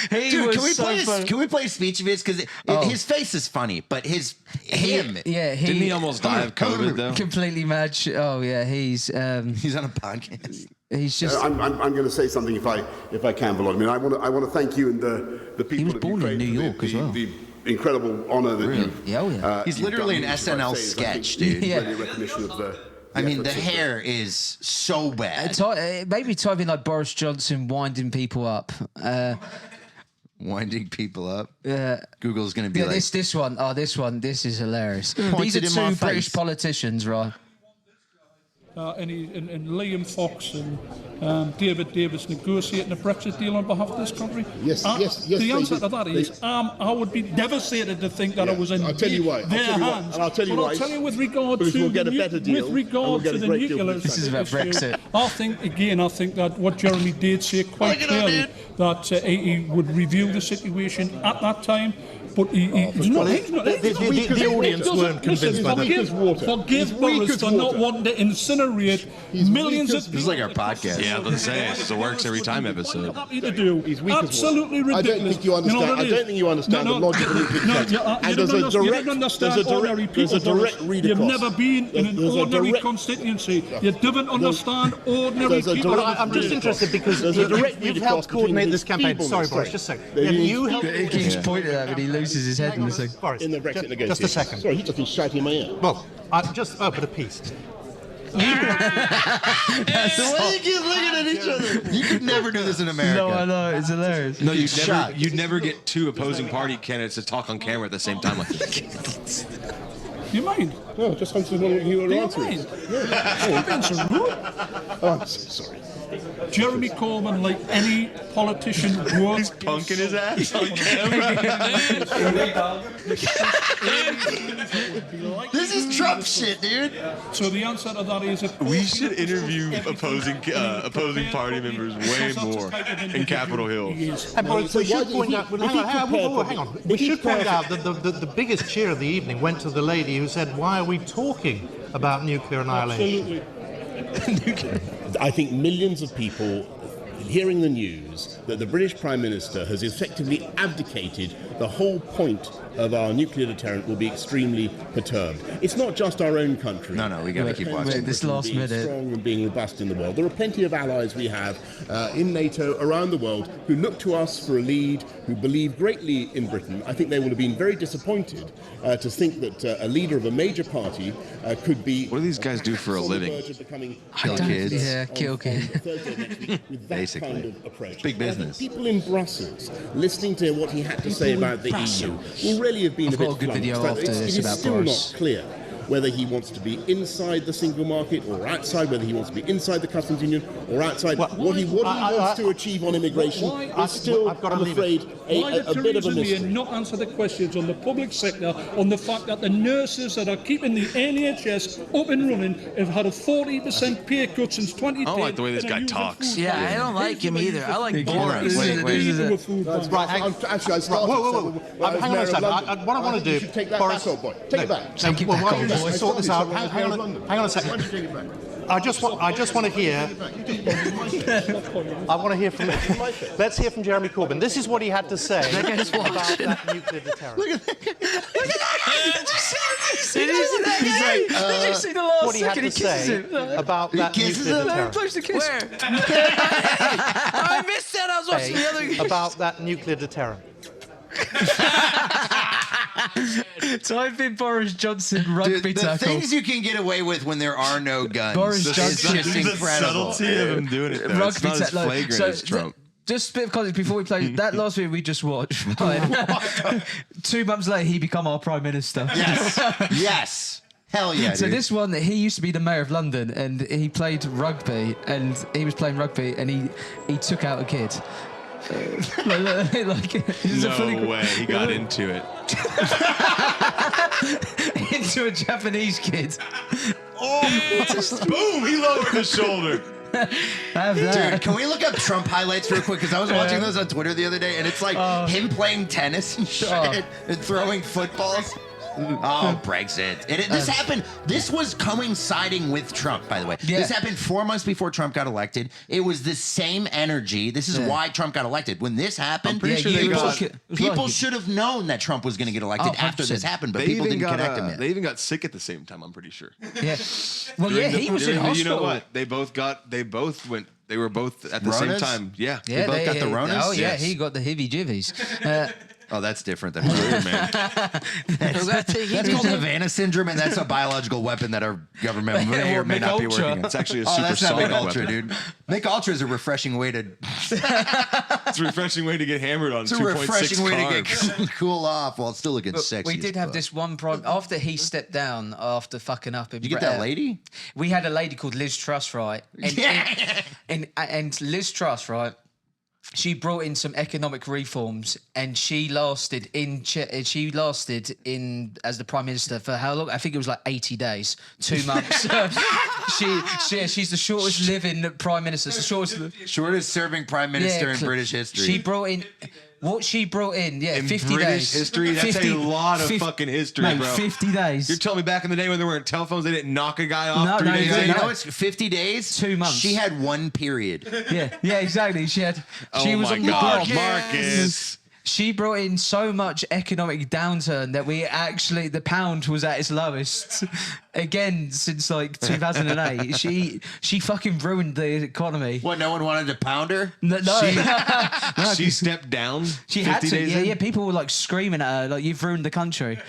he Dude, was can we so play? funny. Can we play a speech of his? Because his face is funny, but him. Yeah, Didn't he almost die of COVID though? completely mad? Oh yeah, he's He's on a podcast. he's just. I'm going to say something if I can, Volodymyr. I want to thank you and the people. He was of born in Ukraine New for York as well. The incredible honour that you've. Yeah, oh, yeah. He's you've literally done, an which I SNL say is, I think, sketch, dude. Yeah. really a recognition of the I mean, the efforts of hair is so bad. Maybe type in like Boris Johnson winding people up. Winding people up. Yeah. Google's going to be Yeah, like, this one. This is hilarious. These Pointed are in my 2 British face. politicians, right? And Liam Fox and David Davis negotiating a Brexit deal on behalf of this country? Yes, yes, The they answer did. to that is, I would be devastated to think that Yeah, I was in I'll tell you why. their hands. And I'll tell you But why. I'll tell you with regard Because to we'll get a better deal, with regard and we'll get to a the great deal nuclear from this is about issue, Brexit. I think that what Jeremy did say quite clearly, that he would review the situation at that time. But he's not. The audience weren't convinced by that. Forgive Boris for not wanting to incinerate millions of people. This is like our podcast. Yeah, I was going to say, it's a works every time episode. Happy to do. Absolutely ridiculous. I don't think you understand. I don't think you understand the logic of nuclear deterrence. You don't understand ordinary people. You've never been in an ordinary constituency. You don't understand ordinary people. I'm just interested because you've helped coordinate this campaign. Sorry, Boris, just a second. He keeps pointing at me and he loses his head in the thing. Boris, in the Brexit negotiations. just a second. Sorry, he's just been shouting in my ear. Well, I just opened a piece. The way you keep looking at each other. You could never do this in America. No, I know, it's hilarious. No, you'd never get two opposing party candidates to talk on camera at the same time like this. You mind? No, just answering what you were answering. You've been so rude. Oh, I'm so sorry. Jeremy Corbyn, like any politician, He's punking his ass on camera. This is Trump shit, dude. So the answer to that is... We should interview opposing party members way more in Capitol Hill. Hey, Boris, we should point out. Hang on. We should point out that the biggest cheer of the evening went to the lady who said, "Why are we talking about nuclear annihilation?" I think millions of people hearing the news that the British Prime Minister has effectively abdicated the whole point of our nuclear deterrent will be extremely perturbed. It's not just our own country. No, we got to keep watching. This last being minute. strong and being robust in the world. There are plenty of allies we have in NATO around the world who look to us for a lead, who believe greatly in Britain. I think they will have been very disappointed to think that a leader of a major party could be... What do these guys do for a living? Kill kids. Yeah, kill kids. Basically. Kind of approach. Big business. People in Brussels listening to what he had to say about the EU will really have been I've a bit got a good flummoxed. video But after it this is about still Boris. not clear whether he wants to be inside the single market or outside, whether he wants to be inside the customs union or outside. What he wants to achieve on immigration is still, I'm afraid, a bit of a mystery. Not answer the questions on the public sector, on the fact that the nurses that are keeping the NHS up and running have had a 40% pay cut since 2010. I don't like the way this guy talks. Yeah, I don't like him either. I like Boris. Right, actually, I started. Whoa. Hang on a second. What I want to do, You should take that Boris. back, old boy. Take it back. Why don't you just sort this out? Hang on a second. I just want to hear. I want to hear from. Let's hear from Jeremy Corbyn. This is what he had to say about that nuclear deterrent. Did you see the last What he had second? to say about that nuclear deterrent. Where? I missed that. I was watching the other. About that nuclear deterrent. Type in Boris Johnson rugby The tackle. things you can get away with when there are no guns. Boris It's Johnson. just incredible. Subtlety of him doing it, though. It's not as flagrant as Trump. Just a bit of context before we play that last video we just watched. Right? 2 months later, he become our prime minister. Yes. Hell yeah, So dude. this one, he used to be the mayor of London, and he played rugby, and he was playing rugby, and he took out a kid. No way, he got into it. Into a Japanese kid. Boom, he lowered his shoulder. Have that. Dude, can we look up Trump highlights real quick? Because I was watching those on Twitter the other day, and it's like him playing tennis and shit and throwing footballs. Oh, Brexit. This happened. This was coinciding with Trump, by the way. Yeah. This happened 4 months before Trump got elected. It was the same energy. This is why Trump got elected. When this happened, people should have known that Trump was going to get elected after this happened, but people didn't connect him yet. They even got sick at the same time, I'm pretty sure. Yeah. Well, he was in hospital. You know what? They were both at the same time. Yeah. They both got the Ronas? Oh, yeah, Yes. he got the heebie-jibbies. Oh, that's different than man. That's called Havana syndrome, and that's a biological weapon that our government may or may not be working on. It's actually a That's not supersonic McUltra, weapon. dude. McUltra is a refreshing way to. It's a refreshing way to get hammered on 2.6 carbs. It's a refreshing way to get cool off while still looking sexy. We did have this one problem after he stepped down after fucking up. Did you get that lady? We had a lady called Liz Truss, right? And Liz Truss, right? She brought in some economic reforms, and she lasted in as the prime minister for how long? I think it was like 80 days, 2 months. She's the shortest living prime minister, the shortest serving prime minister in British history. She brought in What she brought in, In 50 British days. history, that's a lot of fucking history, mate, bro. 50 days. You're telling me back in the day when there weren't telephones, they didn't knock a guy off 3 days You later? know it's 50 days? 2 months. She had one period. Yeah, exactly. She was my on the God, block. Marcus. She brought in so much economic downturn that the pound was at its lowest again since like 2008. She fucking ruined the economy. What, no one wanted to pound her? No. She stepped down. She had 50 to. days in? Yeah. People were like screaming at her, like, you've ruined the country.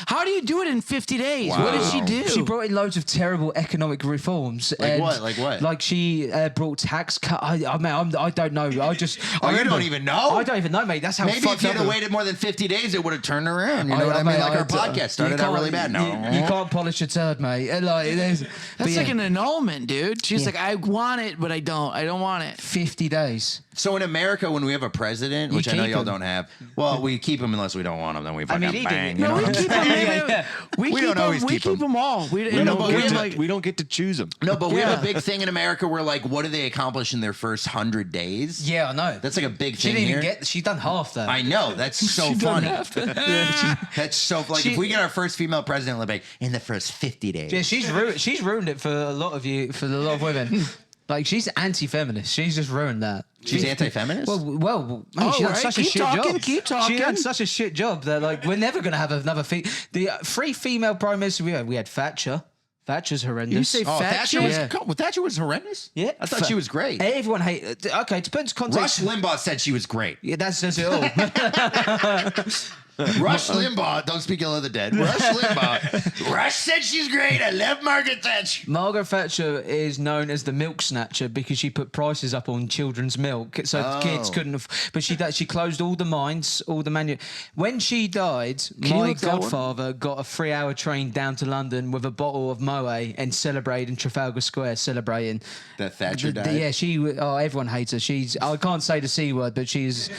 How do you do it in 50 days? What did she do? She brought in loads of terrible economic reforms. Like what? Like what? Like she brought tax cut. I don't know. I don't even know? I don't even know, mate. That's how Maybe fucked if you'd up have it- waited more than 50 days, it would have turned around. You know what I mean? Like our podcast started out really bad. No. You can't polish a turd, mate. That's like an annulment, dude. She's like, I want it, but I don't. I don't want it. 50 days. So in America, when we have a president, which I know y'all don't have, well, we keep him unless we don't want him. Then we fucking bang. No, we keep them. We don't always We keep them all. We don't get to choose them. No, but we have a big thing in America where, like, what do they accomplish in their first 100 days? Yeah, I know. That's like a big She thing didn't here. even get. She's done half though. I know. That's so funny. That's so like if we get our first female president, we'll be like, in the first 50 days. Yeah, she's ruined it for a lot of women. Like, she's anti-feminist. She's just ruined that. She's anti-feminist? Well, mate, she had such a shit job. Keep talking. She had such a shit job that, like, we're never going to have another free female prime minister. We had Thatcher. Thatcher's horrendous. You say Thatcher? Thatcher was horrendous? Yeah. I thought she was great. Everyone hated... Okay, it depends context. Rush Limbaugh said she was great. Yeah, that says it all. Rush Limbaugh, don't speak ill of the dead. Rush Limbaugh. Rush said she's great. I love Margaret Thatcher. Margaret Thatcher is known as the milk snatcher because she put prices up on children's milk, so kids couldn't. But she closed all the mines, all the When she died, my godfather got a 3-hour train down to London with a bottle of Moet and celebrated in Trafalgar Square, celebrating that Thatcher died. Yeah, everyone hates her. I can't say the C word, but she's.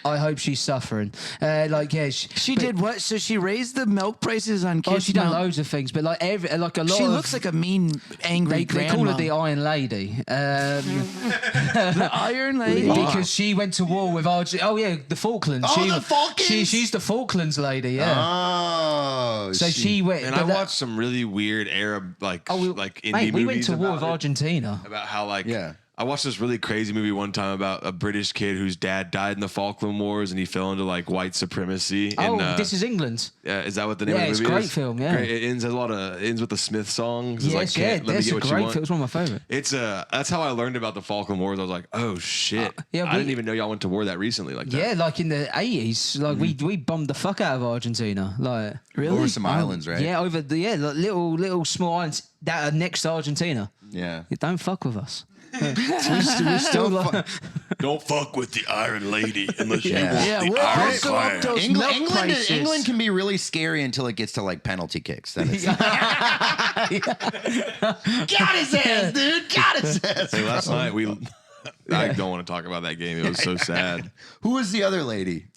I hope she's suffering. She did what? So she raised the milk prices on kids. She done loads of things, but a lot. She looks like a mean, angry grandma. They call her the Iron Lady. The Iron Lady because she went to war with Argentina. Oh yeah, the Falklands. The Falklands. She's the Falklands lady. Yeah. Oh. So she went. And I watched some really weird Arab like indie movies. We went to war with Argentina. About how I watched this really crazy movie one time about a British kid whose dad died in the Falkland Wars and he fell into like white supremacy. This is England. Is that what the name of the movie is? Yeah, it's a great film. Yeah, It ends with the Smith songs. Yes, that's a great film. It's one of my favorite. That's how I learned about the Falkland Wars. I was like, oh shit! I didn't even know y'all went to war that recently like that. Yeah, like in the 80s, like we bombed the fuck out of Argentina. Like really, over some islands, right? Yeah, over like little small islands that are next to Argentina. Yeah, don't fuck with us. we still don't fuck with the Iron Lady unless you want the we're Iron also Clan. up those milk prices. England can be really scary until it gets to like penalty kicks. Then it's got his ass, dude. Got his ass. Hey, last night I don't want to talk about that game. It was so sad. Who was the other lady?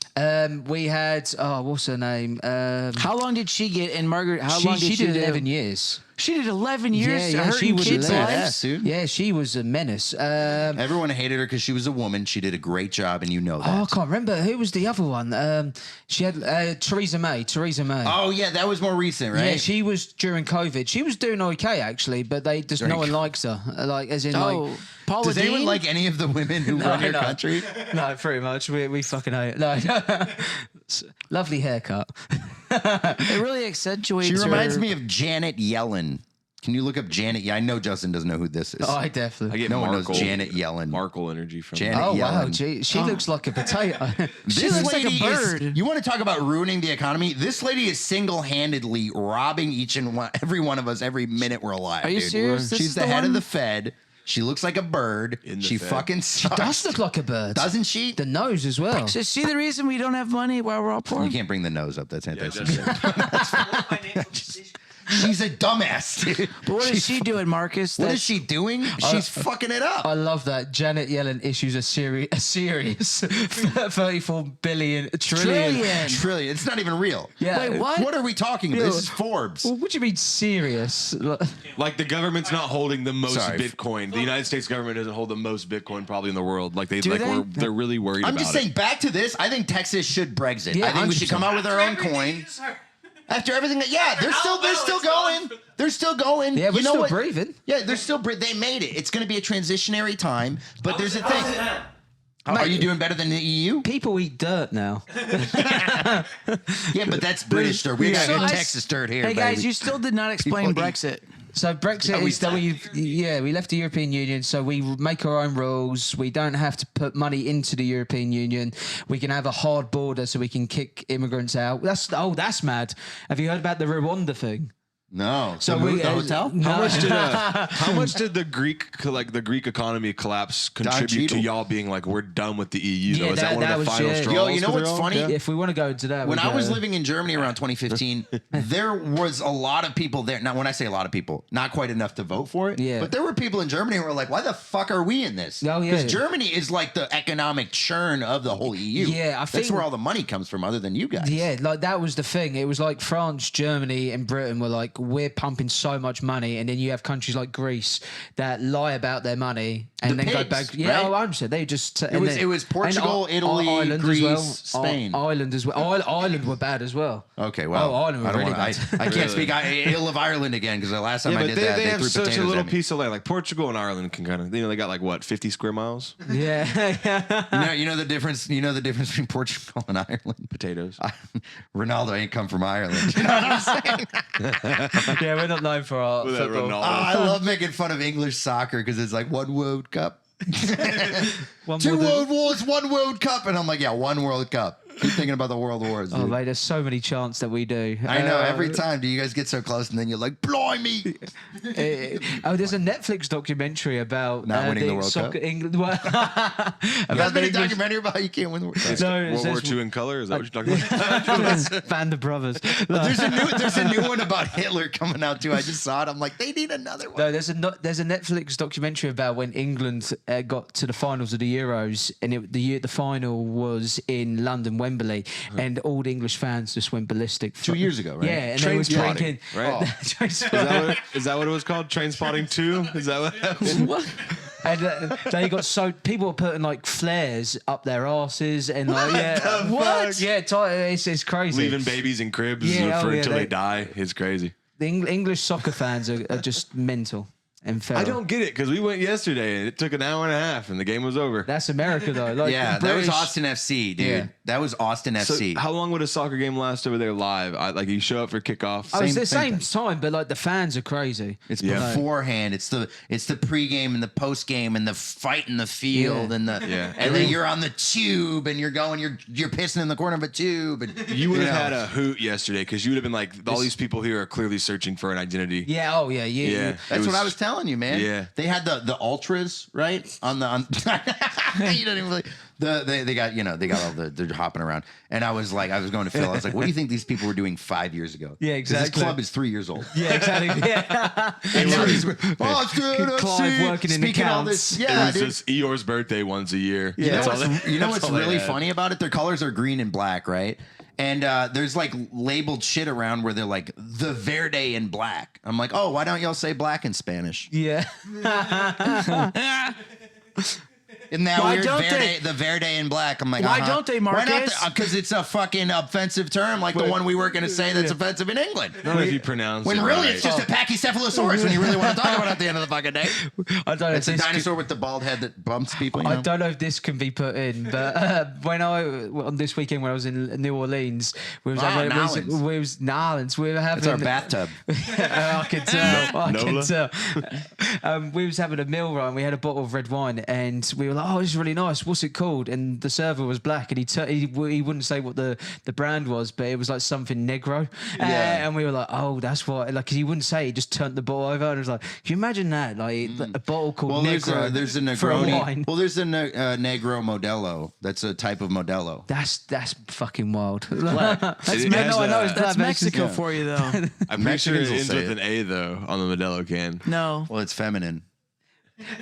We had what's her name? How long did she get? And Margaret, how long did she did 11 years. She did 11 years. Yeah, she was kids' lives. Dude. Yeah, she was a menace. Everyone hated her because she was a woman. She did a great job, and you know that. Oh, I can't remember who was the other one. She had Theresa May. Oh yeah, that was more recent, right? Yeah, she was during COVID. She was doing okay actually, but no one likes her. Like as in Paula Does anyone Deen? like any of the women who run your country? No, pretty much. We fucking hate it. No. Lovely haircut. It really accentuates She reminds me of Janet Yellen. Can you look up Janet? Yeah, I know Justin doesn't know who this is. Oh, I definitely. I get no one Markle, knows Janet Yellen. Markle energy from Janet Yellen. Wow, she looks like a potato. She looks like a bird. You want to talk about ruining the economy? This lady is single-handedly robbing every one of us every minute we're alive. Are you serious? She's the head of the Fed. She looks like a bird. She fucking sucks. She does look like a bird. Doesn't she? The nose as well. So is she the reason we don't have money while we're all poor? You can't bring the nose up. That's anti-Semitic. My name from She's a dumbass, dude. But what is she doing, Marcus? What is she doing? She's fucking it up. I love that. Janet Yellen issues a serious 34 billion trillion. It's not even real. Yeah. Wait, what? What are we talking about? This is Forbes. Well, what do you mean serious? Like the government's not holding the most Sorry. Bitcoin. The United States government doesn't hold the most Bitcoin probably in the world. Like Do they? they're really worried about I'm just saying, back to this. I think Texas should Brexit. Yeah, I think we should come out with our own Everything coin. is her- After everything that, yeah, they're still going. They're still going. Yeah, we're you know still what? breathing. Yeah, they're still they made it. It's going to be a transitionary time, but there's a thing. How's it now? Are you doing better than the EU? People eat dirt now. Yeah, but that's British dirt. We got So I- Texas dirt here, Hey guys, baby. you still did not explain People eat- Brexit. So Brexit is that we left the European Union, so we make our own rules. We don't have to put money into the European Union. We can have a hard border, so we can kick immigrants out. That's mad. Have you heard about the Rwanda thing? No. So the we hotel? No. How much did the Greek economy collapse contribute to Cheadle? y'all being like we're done with the EU? Yeah, though? Is that one that of the was- final yeah. straws? Yo, you know for what's y'all? funny? Yeah. If we want to go into that, When we I was go. living in Germany around 2015, there was a lot of people there. Now, when I say a lot of people, not quite enough to vote for it. Yeah. But there were people in Germany who were like, why the fuck are we in this? Oh, yeah. Because Germany is like the economic churn of the whole EU. Yeah, I That's think- where all the money comes from, other than you guys. Yeah, like that was the thing. It was like France, Germany, and Britain were like, we're pumping so much money, and then you have countries like Greece that lie about their money and The then go pigs, back. Yeah, right? oh, I'm sure they just. It was Portugal, Italy, Greece, Spain. Ireland as well. Ireland were bad as well. Okay, well, Ireland were I don't really wanna- bad. I can't speak ill of Ireland again because the last time Yeah, I but did they, that, they they have threw such a potatoes little at me. piece of land. Like Portugal and Ireland can kind of, they got like what, 50 square miles? Yeah. You know the difference. You know the difference between Portugal and Ireland. Potatoes. Ronaldo ain't come from Ireland. You know what I'm saying? Yeah, we're not known for our With that football. Ronaldo. I love making fun of English soccer because it's like one World Cup, One two more than- World Wars, one World Cup, and I'm like, yeah, one World Cup. Keep thinking about the World Wars. Oh, Dude. mate, there's so many chants that we do. I know. Every time, do you guys get so close, and then you're like, blimey. There's a Netflix documentary about Not winning the World soccer, Cup? England. Well, You guys about made a the English. documentary about how you can't win the World Cup. No, it World War says- II in color? Is that what you're talking about? Band of Brothers. There's a new one about Hitler coming out too. I just saw it. I'm like, they need another one. No, there's a Netflix documentary about when England got to the finals of the Euros, and the final was in London, Wembley, and all the English fans just went ballistic. 2 years ago, right? Yeah, and they was Trainspotting, drinking. right? Is that what it was called? Train Spotting 2? Is that what happened? What? And they got so people were putting like flares up their asses and like fuck? Yeah, it's crazy. Leaving babies in cribs Yeah, until they- they die. It's crazy. The English soccer fans are just mental and feral. I don't get it because we went yesterday and it took an hour and a half and the game was over. That's America though. Like, Yeah, the that was British- Austin FC, dude. Yeah. That was Austin So FC. how long would a soccer game last over there live? Like you show up for kickoff. Oh, it's the same same time, but like the fans are crazy. It's Yeah. beforehand. It's the pregame and the postgame and the fight in the field Yeah. and the Yeah. and then you're on the tube and you're pissing in the corner of a tube and You would have know. had a hoot yesterday because you would have been like, all these people here are clearly searching for an identity. Yeah. Oh yeah. Yeah. Yeah. That's It what I was telling you, man. Yeah. They had the ultras, right? On you don't even believe they got all they're hopping around. And I was going to Phil. I was like, what do you think these people were doing 5 years ago? Yeah, 'Cause exactly. This club is 3 years old. Yeah. Exactly. Yeah. And now these Austin Clive FC, working in speaking all accounts. this. It Yeah, was dude. just Eeyore's birthday once a year. You know That's all what's, they- you know that's what's all they really had. funny about it? Their colors are green and black, right? And there's like labeled shit around where they're like the verde and black. I'm like, oh, why don't y'all say black in Spanish? Yeah. Isn't that Why weird? don't Verde, they? the verde and black. I'm like, Why don't they, Marcus? Because it's a fucking offensive term, like the one we were going to say that's offensive in England. None of you pronounce When it really right. it's just a pachycephalosaurus when you really want to talk about it at the end of the fucking day. I don't know. It's if a this dinosaur with the bald head that bumps people. You know? I don't know if this can be put in, but when on this weekend when I was in New Orleans, we was Nolans. Nolans. We were having It's our bathtub. I can tell. I can Nola? tell. we was having a meal, right, and we had a bottle of red wine, and we were like, oh, this is really nice. What's it called? And the server was black, and he wouldn't say what the brand was, but it was like something Negro. And we were like, oh, that's what. Like, 'cause he wouldn't say. He just turned the bottle over, and it was like, can you imagine that? Like a bottle called Negro. There's a Negroni. Well, there's a Negro Modelo. That's a type of Modelo. That's fucking wild. That's Mexico for you, though. I'm pretty sure it ends with an A, though, on the Modelo can. No. Well, it's feminine.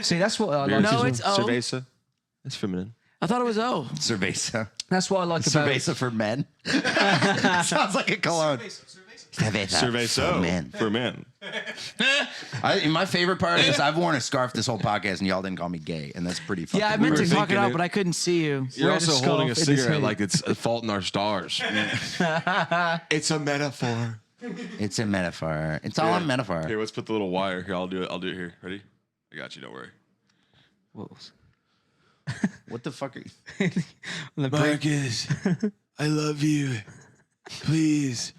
See, that's what I like. No, it's O. Cerveza. It's feminine. I thought it was O. Cerveza. That's what I like about Cerveza for men. Sounds like a cologne. Cerveza for men. My favorite part is I've worn a scarf this whole podcast and y'all didn't call me gay, and that's pretty fucking Yeah, I meant to talk it thinking out, it. but I couldn't see you. You're Wear the also holding a scarf in his cigarette hand. like it's a Fault in Our Stars. It's a metaphor. It's a metaphor. It's all a metaphor. Here, let's put the little wire. Here, I'll do it. I'll do it here. Ready? I got you. Don't worry. What the fuck are you? Marcus, I love you. Please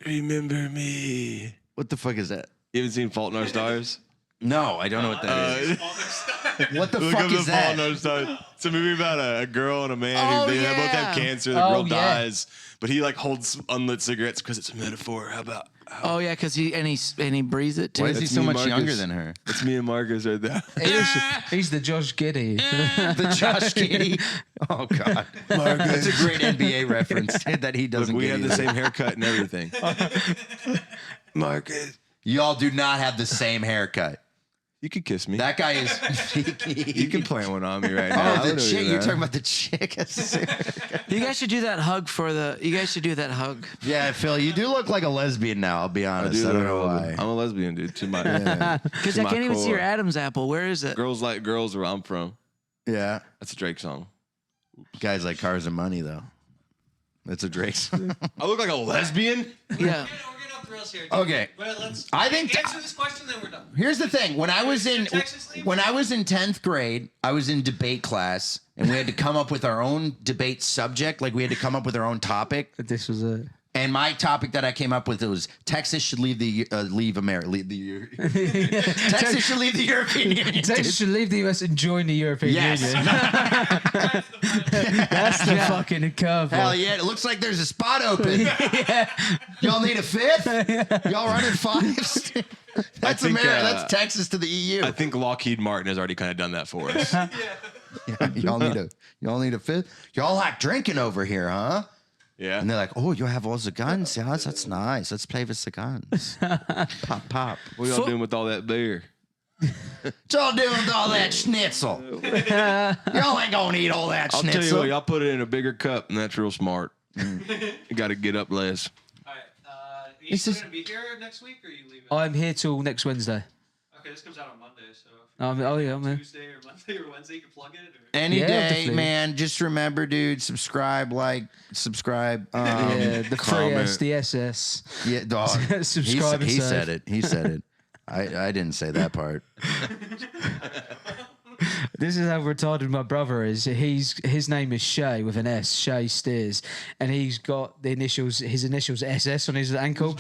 remember me. What the fuck is that? You haven't seen Fault in Our Stars? No, I don't know what that is. What the Look fuck up is the Fault in that? Our Stars. It's a movie about a girl and a man who they both have cancer. The girl dies, but he like holds unlit cigarettes because it's a metaphor. How about? Oh yeah, because he breathes it too. Why is he That's so me, much Marcus. younger than her? It's me and Marcus right there. He's the Josh Giddy. The Josh Giddy. Oh God, Marcus. That's a great NBA reference that he doesn't. Look, we get have the either. same haircut and everything. Marcus, Y'all do not have the same haircut. you could kiss me. That guy is. You can plant one on me right now. Oh, the chick. You're talking about the chick. You guys should do that hug for the. You guys should do that hug. Yeah, Phil, you do look like a lesbian now. I'll be honest. I don't know why. I'm a lesbian, dude. To my Because I can't even see your Adam's apple. Where is it? Girls like girls where I'm from. Yeah, That's a Drake song. guys like cars and money though. That's a Drake song. I look like a lesbian? Yeah. We're getting off the rails here. Okay. But let's I think answer this question, then we're done. Here's the thing: when I was in 10th grade, I was in debate class, and we had to come up with our own debate subject. Like we had to come up with our own topic. This was it. And my topic that I came up with was Texas should leave America. Texas should leave the European Union. Texas should leave the US and join the European Yes. Union. That's the fucking curveball. Hell yeah! It looks like there's a spot open. Y'all need a fifth? Y'all running fives? That's think, America. That's Texas to the EU. I think Lockheed Martin has already kind of done that for us. Y'all need a fifth. Y'all like drinking over here, huh? Yeah. And they're like, oh, you have all the guns? Yeah, that's nice. Let's play with the guns. Pop, pop. What y'all doing with all that beer? What y'all doing with all that schnitzel? Y'all ain't gonna eat all that I'll schnitzel. tell you what, y'all put it in a bigger cup, and that's real smart. You got to get up less. All right. Are you still going to be here next week, or are you leaving? I'm here till next Wednesday. Okay, this comes out on Monday, so Oh yeah, man. Tuesday or Monday or Wednesday, you can plug it. Or... Any Yeah, day, definitely. man. Just remember, dude, subscribe. Yeah, the free comment. S, the SS. Yeah, dog. Subscribe and he save. said it. He said it. I didn't say that part. This is how retarded my brother is. His name is Shay with an S, Shay Steers, and he's got his initials SS on his ankle.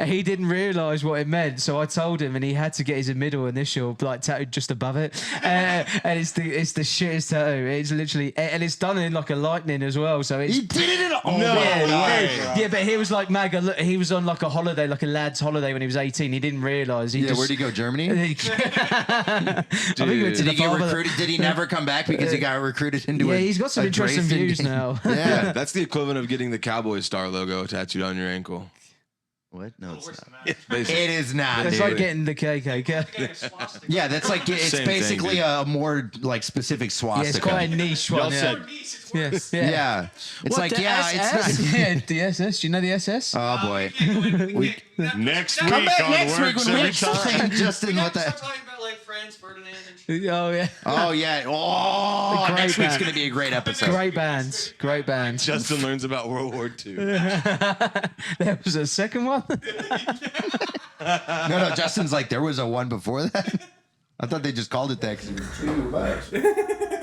He didn't realise what it meant, so I told him, and he had to get his middle initial like tattooed just above it. And it's the shittest tattoo. It's literally, and it's done in like a lightning as well. So it's He did it in a yeah, but he was like mega. Look, he was on like a holiday, like a lad's holiday when he was 18. He didn't realise. Yeah, where'd he go? Germany? I think he went to Did the he get father- recruited? Did he never come back because he got recruited into Yeah, he's got some interesting Dresden views game? now. Yeah. That's the equivalent of getting the Cowboy Star logo tattooed on your ankle. What? No, it's not. Basically. It is not. It's dude. like getting the KKK. Yeah, that's like it's Same basically thing, a more like specific swastika. Yeah, it's quite a niche one. Yeah. Yes. Yeah, it's What, like the yeah, SS? it's not. Yeah, the SS. Do you know the SS? Oh boy. Next Come week back on next week Works when we Every Time. explain Justin what Start that. talking about like Franz Ferdinand and shit. Oh yeah. Oh yeah. Oh, Great next week's band. gonna be a great episode. Great bands. Great bands. Justin learns about World War II. There was a second one. No, Justin's like there was a one before that. I thought they just called it that. 'cause it was too much.